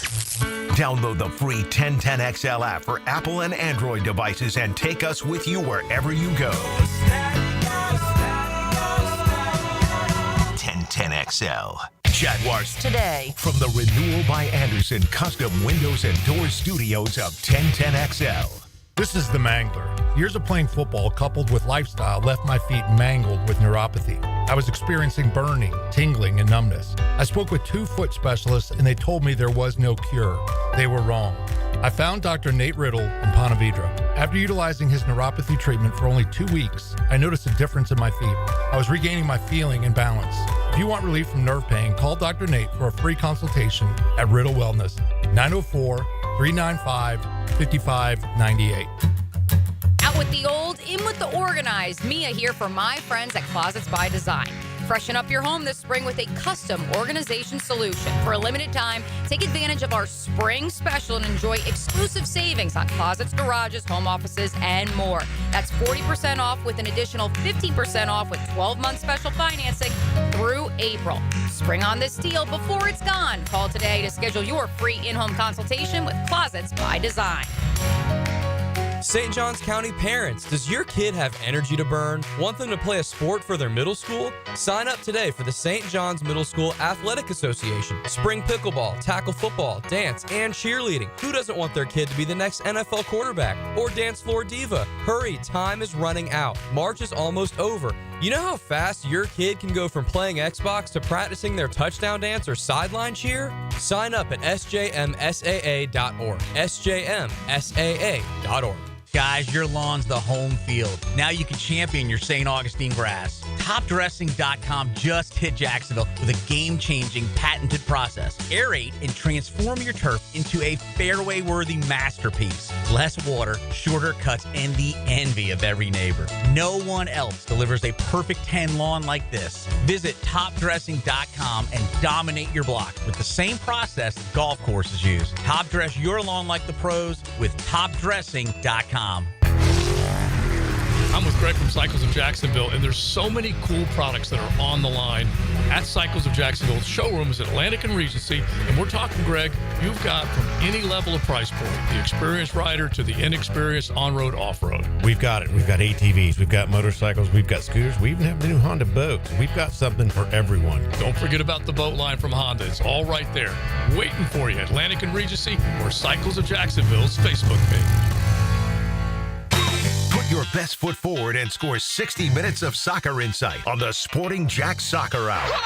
Download the free 1010XL app for Apple and Android devices and take us with you wherever you go. 1010XL. Jaguars Today. From the Renewal by Anderson Custom Windows and Doors Studios of 1010XL. This is the Mangler. Years of playing football coupled with lifestyle left my feet mangled with neuropathy. I was experiencing burning, tingling, and numbness. I spoke with 2 foot specialists and they told me there was no cure. They were wrong. I found Dr. Nate Riddle in Ponte Vedra. After utilizing his neuropathy treatment for only 2 weeks, I noticed a difference in my feet. I was regaining my feeling and balance. If you want relief from nerve pain, call Dr. Nate for a free consultation at Riddle Wellness, 904-395-5598. Out with the old, in with the organized. Mia here for my friends at Closets by Design. Freshen up your home this spring with a custom organization solution. For a limited time, take advantage of our spring special and enjoy exclusive savings on closets, garages, home offices, and more. That's 40% off with an additional 15% off with 12-month special financing through April. Spring on this deal before it's gone. Call today to schedule your free in-home consultation with Closets by Design. St. Johns County parents, does your kid have energy to burn? Want them to play a sport for their middle school? Sign up today for the St. John's Middle School Athletic Association. Spring pickleball, tackle football, dance, and cheerleading. Who doesn't want their kid to be the next NFL quarterback or dance floor diva? Hurry, time is running out. March is almost over. You know how fast your kid can go from playing Xbox to practicing their touchdown dance or sideline cheer? Sign up at sjmsaa.org. sjmsaa.org. Guys, your lawn's the home field. Now you can champion your St. Augustine grass. TopDressing.com just hit Jacksonville with a game-changing patented process. Aerate and transform your turf into a fairway-worthy masterpiece. Less water, shorter cuts, and the envy of every neighbor. No one else delivers a perfect 10 lawn like this. Visit TopDressing.com and dominate your block with the same process that golf courses use. Top dress your lawn like the pros with TopDressing.com. I'm with Greg from Cycles of Jacksonville, and there's so many cool products that are on the line at Cycles of Jacksonville. Showroom is Atlantic and Regency, and we're talking, Greg, you've got from any level of price point, the experienced rider to the inexperienced on-road, off-road. We've got it. We've got ATVs, we've got motorcycles, we've got scooters, we even have the new Honda boats. We've got something for everyone. Don't forget about the boat line from Honda. It's all right there, waiting for you. Atlantic and Regency or Cycles of Jacksonville's Facebook page. Put your best foot forward and score 60 minutes of soccer insight on the Sporting Jack Soccer Hour.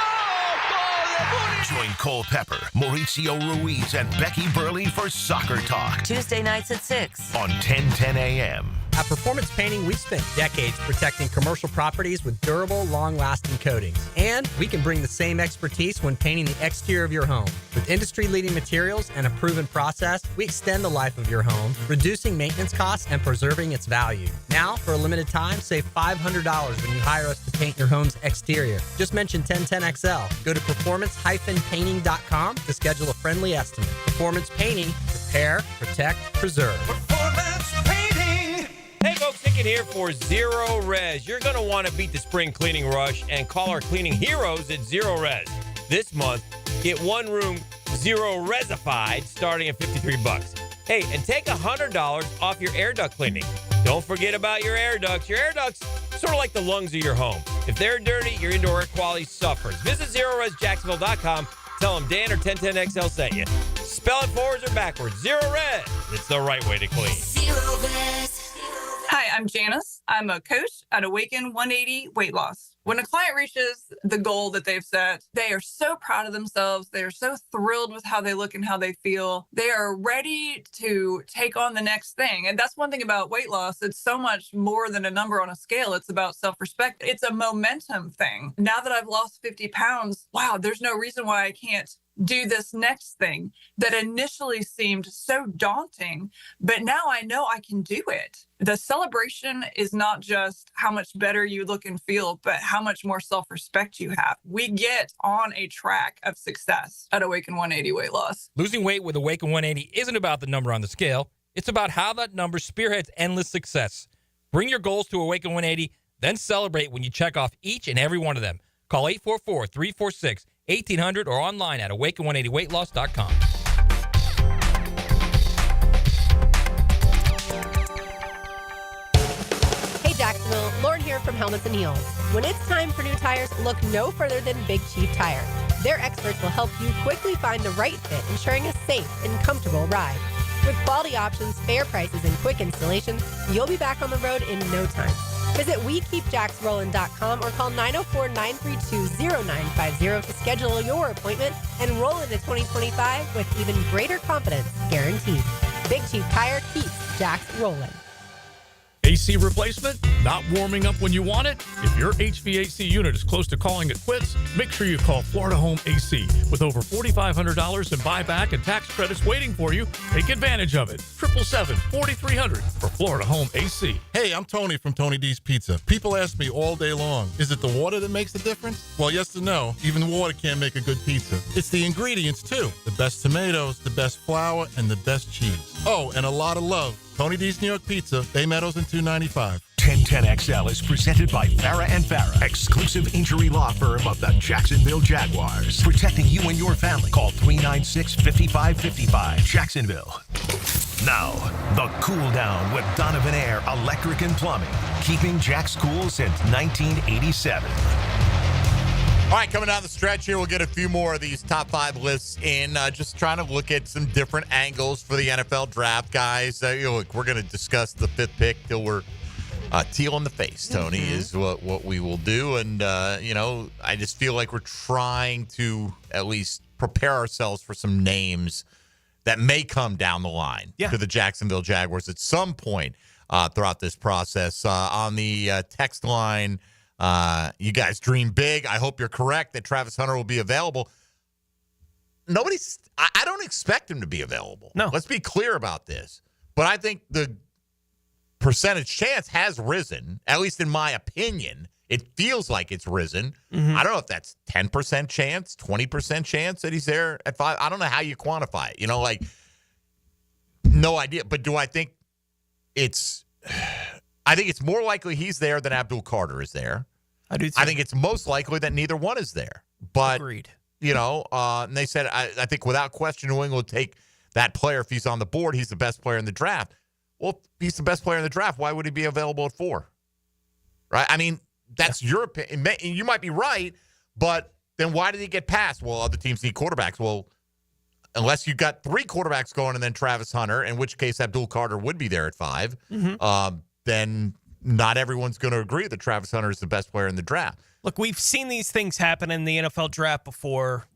Join Cole Pepper, Mauricio Ruiz, and Becky Burley for Soccer Talk. Tuesday nights at 6 on 1010 a.m. At Performance Painting, we've spent decades protecting commercial properties with durable, long-lasting coatings. And we can bring the same expertise when painting the exterior of your home. With industry-leading materials and a proven process, we extend the life of your home, reducing maintenance costs and preserving its value. Now, for a limited time, save $500 when you hire us to paint your home's exterior. Just mention 1010XL. Go to performancepainting.com to schedule a friendly estimate. Performance Painting. Repair, protect, preserve. Performance Painting. Hey folks, Hicken here for Zero Res. You're going to want to beat the spring cleaning rush and call our cleaning heroes at Zero Res. This month, get one room Zero Resified starting at $53. Hey, and take $100 off your air duct cleaning. Don't forget about your air ducts. Your air ducts, sort of like the lungs of your home. If they're dirty, your indoor air quality suffers. Visit ZeroResJacksonville.com. Tell them Dan or 1010XL sent you. Spell it forwards or backwards. Zero Res. It's the right way to clean. Zero Res. Hi, I'm Janice. I'm a coach at Awaken 180 Weight Loss. When a client reaches the goal that they've set, they are so proud of themselves. They are so thrilled with how they look and how they feel. They are ready to take on the next thing. And that's one thing about weight loss. It's so much more than a number on a scale. It's about self-respect. It's a momentum thing. Now that I've lost 50 pounds, wow, there's no reason why I can't do this next thing that initially seemed so daunting, but now I know I can do it. The celebration is not just how much better you look and feel, but how much more self-respect you have. We get on a track of success at Awaken 180 Weight Loss. Losing weight with Awaken 180 isn't about the number on the scale. It's about how that number spearheads endless success. Bring your goals to Awaken 180, then celebrate when you check off each and every one of them. Call 844-346-1800 or online at awaken180weightloss.com. Hey Jacksonville, Lauren here from Helmets and Heels. When it's time for new tires, look no further than Big Chief Tire. Their experts will help you quickly find the right fit, ensuring a safe and comfortable ride. With quality options, fair prices, and quick installation, you'll be back on the road in no time. Visit WeKeepJacksRollin.com or call 904-932-0950 to schedule your appointment and roll into 2025 with even greater confidence guaranteed. Big Chief Tire keeps Jacks rolling. AC replacement? Not warming up when you want it? If your HVAC unit is close to calling it quits, make sure you call Florida Home AC. With over $4,500 in buyback and tax credits waiting for you, take advantage of it. 777-4300 for Florida Home AC. Hey, I'm Tony from Tony D's Pizza. People ask me all day long, is it the water that makes the difference? Well, yes and no. Even water can't make a good pizza. It's the ingredients, too. The best tomatoes, the best flour, and the best cheese. Oh, and a lot of love. Tony D's New York Pizza, Bay Meadows and 295. 1010 1010XL is presented by Farah and Farah, exclusive injury law firm of the Jacksonville Jaguars. Protecting you and your family. Call 396-5555. Jacksonville. Now, the cool down with Donovan Air Electric and Plumbing. Keeping Jack's cool since 1987. All right, coming down the stretch here, we'll get a few more of these top 5 lists in. Just trying to look at some different angles for the NFL draft, guys. Look, we're going to discuss the 5th pick till we're teal in the face, Tony, is what we will do. And, I just feel like we're trying to at least prepare ourselves for some names that may come down the line to the Jacksonville Jaguars at some point throughout this process. On the text line, you guys dream big. I hope you're correct that Travis Hunter will be available. I don't expect him to be available. No. Let's be clear about this. But I think the percentage chance has risen, at least in my opinion. It feels like it's risen. I don't know if that's 10% chance, 20% chance that he's there at 5. I don't know how you quantify it. No idea. But do I think it's more likely he's there than Abdul Carter is there. I do too. I think it's most likely that neither one is there. But, agreed. And they said, I think without question, New England will take that player if he's on the board. He's the best player in the draft. Well, if he's the best player in the draft, why would he be available at 4? Right? I mean, that's your opinion. You might be right, but then why did he get passed? Well, other teams need quarterbacks. Well, unless you got 3 quarterbacks going and then Travis Hunter, in which case Abdul Carter would be there at 5, then not everyone's going to agree that Travis Hunter is the best player in the draft. Look, we've seen these things happen in the NFL draft before.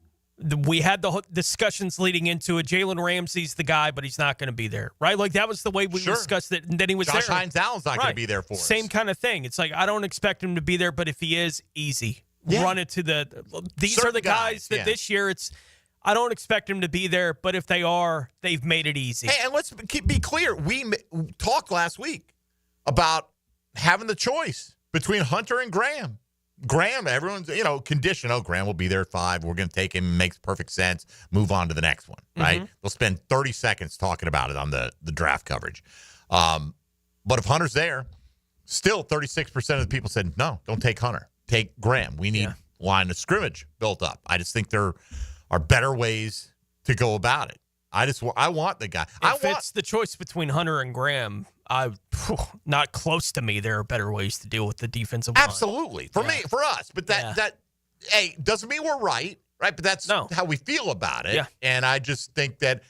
We had the discussions leading into it. Jalen Ramsey's the guy, but he's not going to be there, right? Like, that was the way we discussed it, and then he was Josh there. Hines Allen's not going to be there for us. Same kind of thing. It's like, I don't expect him to be there, but if he is, easy. Run it to these are the guys that this year I don't expect him to be there, but if they are, they've made it easy. Hey, and let's be clear. We talked last week about having the choice between Hunter and Graham. Graham, everyone's, condition. Oh, Graham will be there at 5. We're going to take him. Makes perfect sense. Move on to the next one, right? We'll spend 30 seconds talking about it on the draft coverage. But if Hunter's there, still 36% of the people said, no, don't take Hunter. Take Graham. We need line of scrimmage built up. I just think there are better ways to go about it. I want the guy. If it's the choice between Hunter and Graham, not close to me. There are better ways to deal with the defensive line. Absolutely. For me, for us. But that doesn't mean we're right? But that's how we feel about it. Yeah. And I just think that,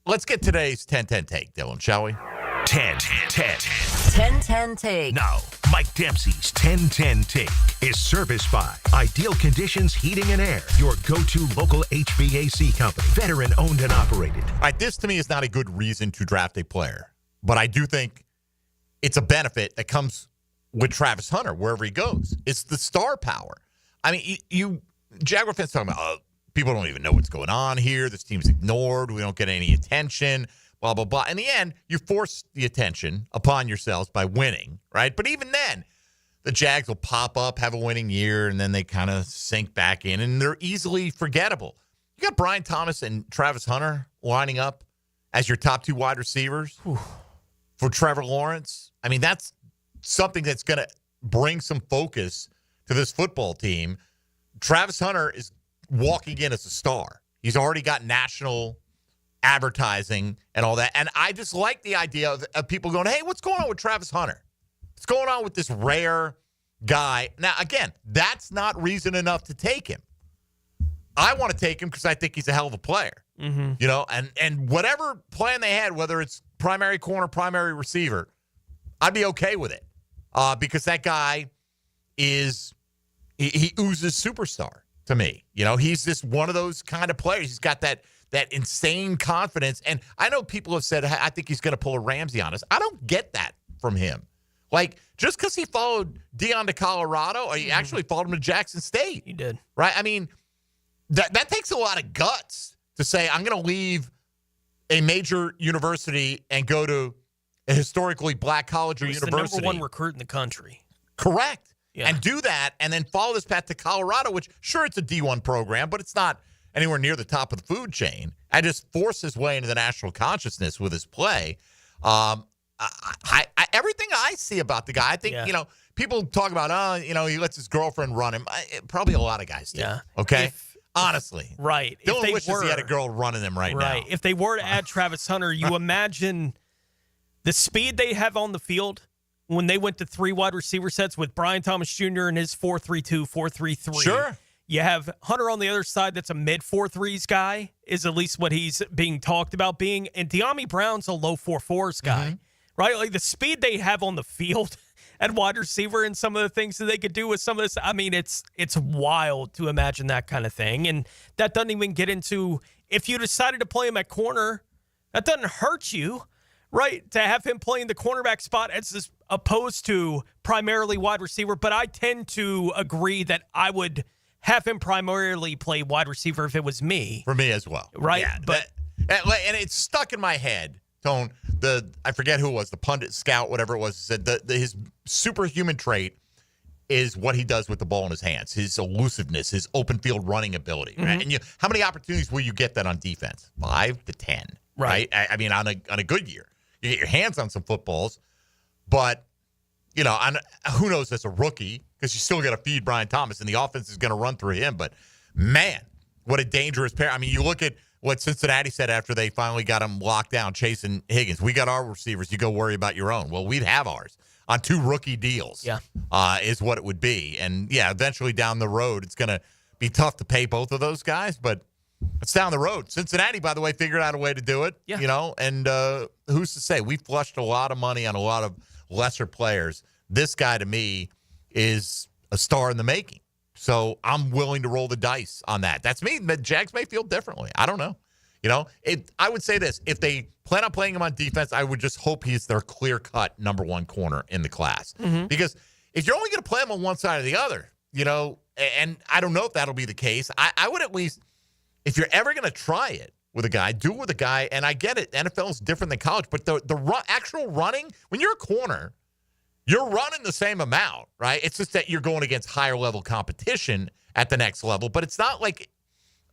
let's get today's 10-10 take, Dylan, shall we? 10-10. 10-10 take. Now, Mike Dempsey's 10-10 take is serviced by Ideal Conditions Heating and Air, your go-to local HVAC company, veteran owned and operated. All right, this to me is not a good reason to draft a player, but I do think it's a benefit that comes with Travis Hunter wherever he goes. It's the star power. I mean, you Jaguar fans talking about, people don't even know what's going on here. This team's ignored. We don't get any attention. Blah, blah, blah. In the end, you force the attention upon yourselves by winning, right? But even then, the Jags will pop up, have a winning year, and then they kind of sink back in, and they're easily forgettable. You got Brian Thomas and Travis Hunter lining up as your top 2 wide receivers for Trevor Lawrence. I mean, that's something that's going to bring some focus to this football team. Travis Hunter is walking in as a star. He's already got national advertising and all that. And I just like the idea of people going, hey, what's going on with Travis Hunter? What's going on with this rare guy? Now, again, that's not reason enough to take him. I want to take him because I think he's a hell of a player. And whatever plan they had, whether it's primary corner, primary receiver, I'd be okay with it because that guy he oozes superstar to me. He's just one of those kind of players. He's got that insane confidence. And I know people have said, I think he's going to pull a Ramsey on us. I don't get that from him. Like, just because he followed Deion to Colorado, or he actually followed him to Jackson State. He did. Right? I mean, that takes a lot of guts to say, I'm going to leave a major university and go to a historically black college or university. He's the number 1 recruit in the country. Correct. Yeah. And do that, and then follow this path to Colorado, which, sure, it's a D1 program, but it's not anywhere near the top of the food chain, and just force his way into the national consciousness with his play. everything I see about the guy, I think, people talk about, he lets his girlfriend run him. Probably a lot of guys do. Yeah. Okay? Honestly. Right. Dylan wishes he had a girl running him right now. Right. If they were to add Travis Hunter, you imagine the speed they have on the field when they went to 3 wide receiver sets with Brian Thomas Jr. and his 4-3-2, 4-3-3. Sure. You have Hunter on the other side that's a mid-4-3s guy, is at least what he's being talked about being. And De'Ami Brown's a low 4-4s guy, right? Like the speed they have on the field at wide receiver and some of the things that they could do with some of this. I mean, it's wild to imagine that kind of thing. And that doesn't even get into if you decided to play him at corner, that doesn't hurt you, right? To have him playing the cornerback spot as opposed to primarily wide receiver. But I tend to agree that I would have him primarily play wide receiver if it was me. For me as well. Right? Yeah, but and it's stuck in my head, Tone. I forget who it was, the pundit, scout, whatever it was, said his superhuman trait is what he does with the ball in his hands, his elusiveness, his open field running ability. Right? And how many opportunities will you get that on defense? 5 to 10. Right? I mean, on a good year. You get your hands on some footballs, but, who knows as a rookie, because you still got to feed Brian Thomas, and the offense is going to run through him. But, man, what a dangerous pair. I mean, you look at what Cincinnati said after they finally got him locked down, chasing Higgins. We got our receivers. You go worry about your own. Well, we'd have ours on 2 rookie deals. Yeah, is what it would be. And, eventually down the road, it's going to be tough to pay both of those guys, but it's down the road. Cincinnati, by the way, figured out a way to do it, and who's to say? We flushed a lot of money on a lot of lesser players. This guy, to me, is a star in the making. So I'm willing to roll the dice on that. That's me. The Jags may feel differently. I don't know. I would say this. If they plan on playing him on defense, I would just hope he's their clear-cut number 1 corner in the class. Because if you're only going to play him on one side or the other, and I don't know if that'll be the case, I would at least, if you're ever going to try it with a guy, do it with a guy. And I get it. NFL is different than college. But the actual running, when you're a corner, you're running the same amount, right? It's just that you're going against higher level competition at the next level. But it's not like,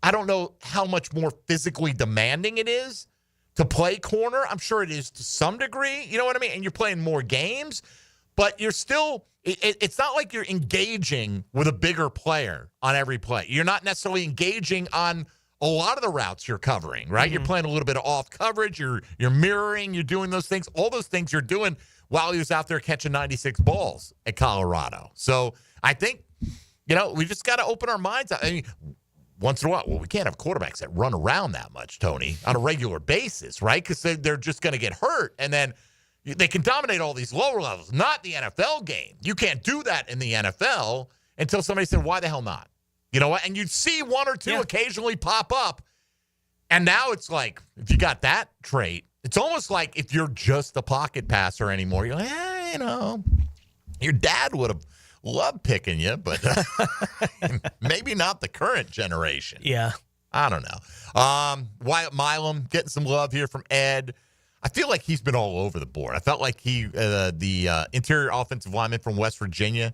I don't know how much more physically demanding it is to play corner. I'm sure it is to some degree. You know what I mean? And you're playing more games. But you're still, it's not like you're engaging with a bigger player on every play. You're not necessarily engaging on a lot of the routes you're covering, right? You're playing a little bit of off coverage. You're mirroring. You're doing those things. All those things you're doing while he was out there catching 96 balls at Colorado. So I think, we just got to open our minds. I mean, once in a while, we can't have quarterbacks that run around that much, Tony, on a regular basis, right? Because they're just going to get hurt. And then they can dominate all these lower levels, not the NFL game. You can't do that in the NFL until somebody said, why the hell not? You know what? And you'd see 1 or 2 occasionally pop up. And now it's like, if you got that trait, it's almost like if you're just a pocket passer anymore, you're like, your dad would have loved picking you, but maybe not the current generation. Yeah. I don't know. Wyatt Milam getting some love here from Ed. I feel like he's been all over the board. I felt like the interior offensive lineman from West Virginia,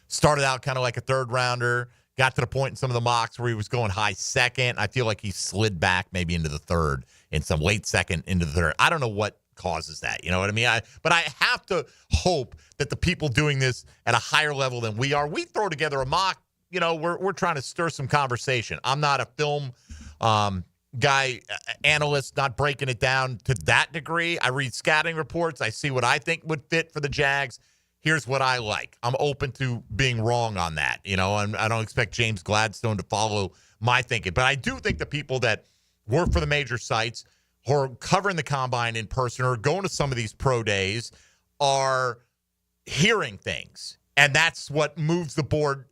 started out kind of like a 3rd rounder, got to the point in some of the mocks where he was going high 2nd. I feel like he slid back maybe into the 3rd and some late 2nd into the 3rd. I don't know what causes that. You know what I mean? But I have to hope that the people doing this at a higher level than we are, we throw together a mock. We're trying to stir some conversation. I'm not a film guy, analyst, not breaking it down to that degree. I read scouting reports. I see what I think would fit for the Jags. Here's what I like. I'm open to being wrong on that. And I don't expect James Gladstone to follow my thinking. But I do think the people that work for the major sites who are covering the combine in person or going to some of these pro days are hearing things. And that's what moves the board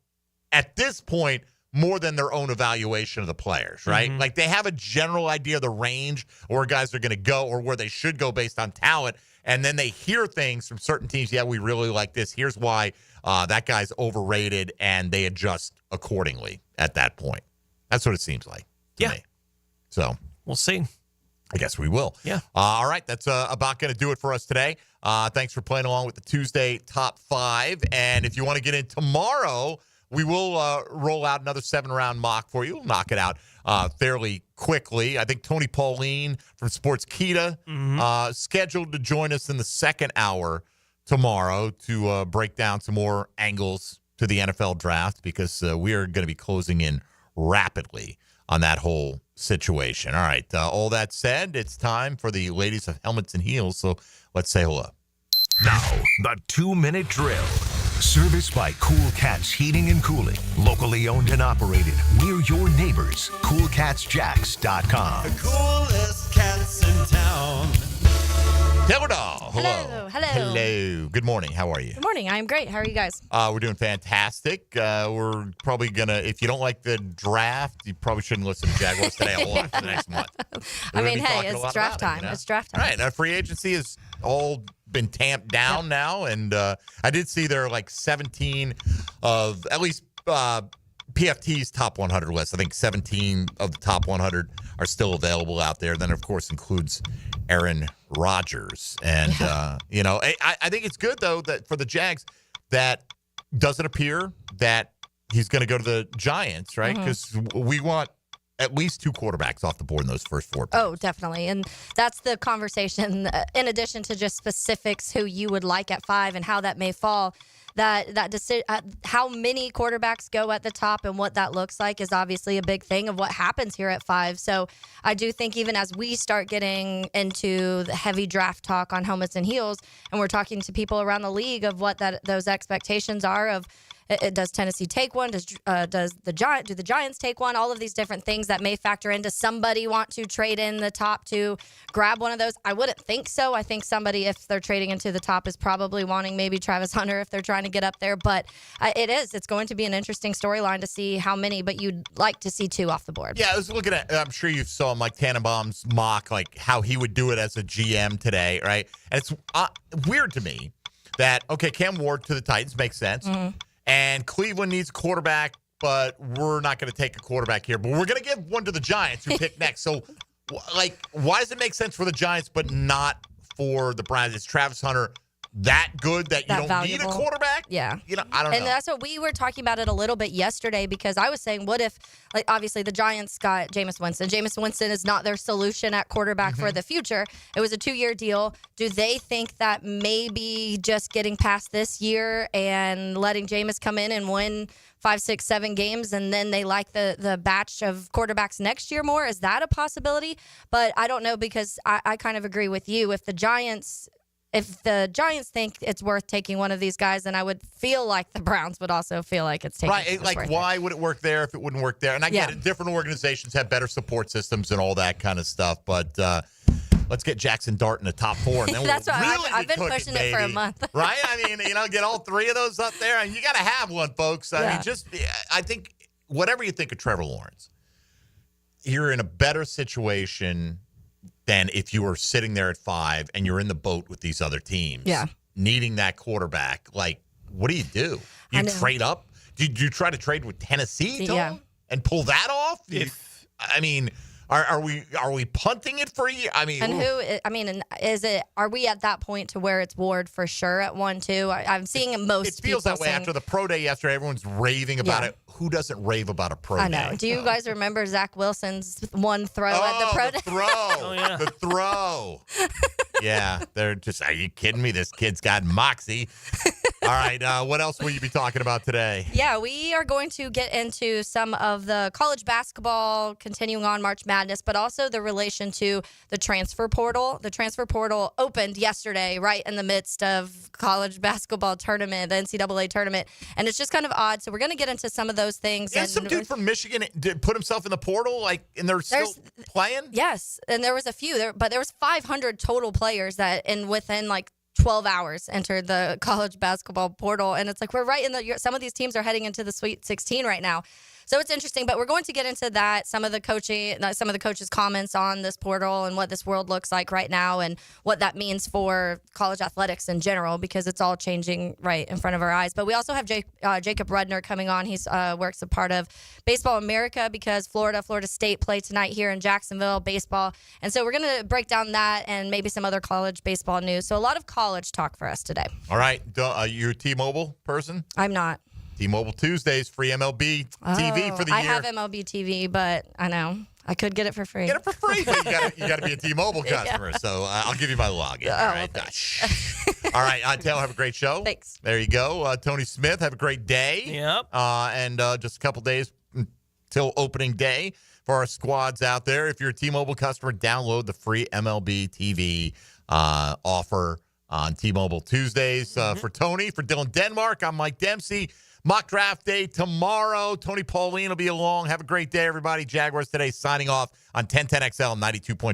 at this point more than their own evaluation of the players, right? Like they have a general idea of the range or where guys are going to go or where they should go based on talent. And then they hear things from certain teams. Yeah, we really like this. Here's why that guy's overrated, and they adjust accordingly at that point. That's what it seems like to me. So we'll see. I guess we will. Yeah. All right. That's about going to do it for us today. Thanks for playing along with the Tuesday Top 5. And if you want to get in tomorrow, we will roll out another 7-round mock for you. We'll knock it out fairly quickly. I think Tony Pauline from Sports Kita scheduled to join us in the second hour tomorrow to break down some more angles to the NFL draft because we are going to be closing in rapidly on that whole situation. All right. All that said, it's time for the ladies of helmets and heels. So let's say hello. Now, the 2-minute drill. Serviced by Cool Cats Heating and Cooling. Locally owned and operated. We're your neighbors. CoolCatsJacks.com. The coolest cats in town. Taylor Dahl. Hello. Hello. Good morning. How are you? Good morning. I'm great. How are you guys? We're doing fantastic. We're probably going to, if you don't like the draft, you probably shouldn't listen to Jaguars Today a lot for the next month. I mean, hey, it's draft time. It's draft time. All right. Now, free agency has all been tamped down now. And I did see there are like 17 of at least PFT's top 100 list. I think 17 of the top 100 are still available out there. Then, of course, includes Aaron Rodgers. And, I think it's good, though, that for the Jags, that doesn't appear that he's going to go to the Giants, right? Because we want at least 2 quarterbacks off the board in those first 4 picks. Oh, definitely. And that's the conversation, in addition to just specifics who you would like at 5 and how that may fall. That decision, how many quarterbacks go at the top and what that looks like is obviously a big thing of what happens here at 5. So I do think even as we start getting into the heavy draft talk on helmets and heels, and we're talking to people around the league of what those expectations are of. Does Tennessee take one? Do the Giants take one? All of these different things that may factor into somebody want to trade in the top to grab one of those. I wouldn't think so. I think somebody, if they're trading into the top, is probably wanting maybe Travis Hunter if they're trying to get up there. But it's going to be an interesting storyline to see how many, but you'd like to see 2 off the board. Yeah, I was looking at, I'm sure you saw Mike Tannenbaum's mock, like how he would do it as a GM today, right? And it's weird to me that, okay, Cam Ward to the Titans makes sense. Mm-hmm. And Cleveland needs a quarterback, but we're not going to take a quarterback here. But we're going to give one to the Giants who pick next. So, why does it make sense for the Giants but not for the Browns? Is Travis Hunter that good that you don't valuable. Need a quarterback? Yeah. I don't know. And that's what we were talking about it a little bit yesterday because I was saying, what if, obviously the Giants got Jameis Winston. Jameis Winston is not their solution at quarterback for the future. It was a 2-year deal. Do they think that maybe just getting past this year and letting Jameis come in and win 5, 6, 7 games, and then they like the batch of quarterbacks next year more? Is that a possibility? But I don't know because I kind of agree with you. If the Giants think it's worth taking one of these guys, then I would feel like the Browns would also feel like it's taking. Right, like why would it work there if it wouldn't work there? And I get it, different organizations have better support systems and all that kind of stuff, but let's get Jackson Dart in the top 4. And then That's we'll what really I've been pushing it for a month. Right? I mean, get all 3 of those up there, and you got to have one, folks. I mean, I think whatever you think of Trevor Lawrence, you're in a better situation than if you were sitting there at 5 and you're in the boat with these other teams. Yeah. Needing that quarterback. Like, what do? You trade up? Did you try to trade with Tennessee and pull that off? Are we punting it for a year? I mean, are we at that point to where it's Ward for sure at 1, 2? I'm seeing most. It feels that way after the pro day yesterday. Everyone's raving about it. Who doesn't rave about a pro day? I know. Do you guys remember Zach Wilson's one throw at the pro day? The throw. Yeah, they're just, are you kidding me? This kid's got moxie. All right, what else will you be talking about today? Yeah, we are going to get into some of the college basketball, continuing on March Madness, but also the relation to the transfer portal. The transfer portal opened yesterday, right in the midst of college basketball tournament, the NCAA tournament, and it's just kind of odd. So we're going to get into some of those things. Yeah, some dude from Michigan did put himself in the portal, and they're still playing? Yes, and there was a few, but there was 500 total players that within 12 hours entered the college basketball portal. And it's like, we're right in some of these teams are heading into the Sweet 16 right now. So it's interesting, but we're going to get into that, some of the coaches' comments on this portal and what this world looks like right now and what that means for college athletics in general, because it's all changing right in front of our eyes. But we also have Jacob Rudner coming on. He's works a part of Baseball America because Florida State play tonight here in Jacksonville, baseball. And so we're going to break down that and maybe some other college baseball news. So a lot of college talk for us today. All right. You're a T-Mobile person? I'm not. T-Mobile Tuesdays, free MLB TV for the year. I have MLB TV, but I know. I could get it for free. Get it for free. But you got to be a T-Mobile customer. Yeah. So I'll give you my login. Oh, All right. All right. Taylor, have a great show. Thanks. There you go. Tony Smith, have a great day. Yep. And just a couple days till opening day for our squads out there. If you're a T-Mobile customer, download the free MLB TV offer on T-Mobile Tuesdays. For Tony, for Dylan Denmark, I'm Mike Dempsey. Mock draft day tomorrow. Tony Pauline will be along. Have a great day, everybody. Jaguars Today signing off on 1010XL 92.5.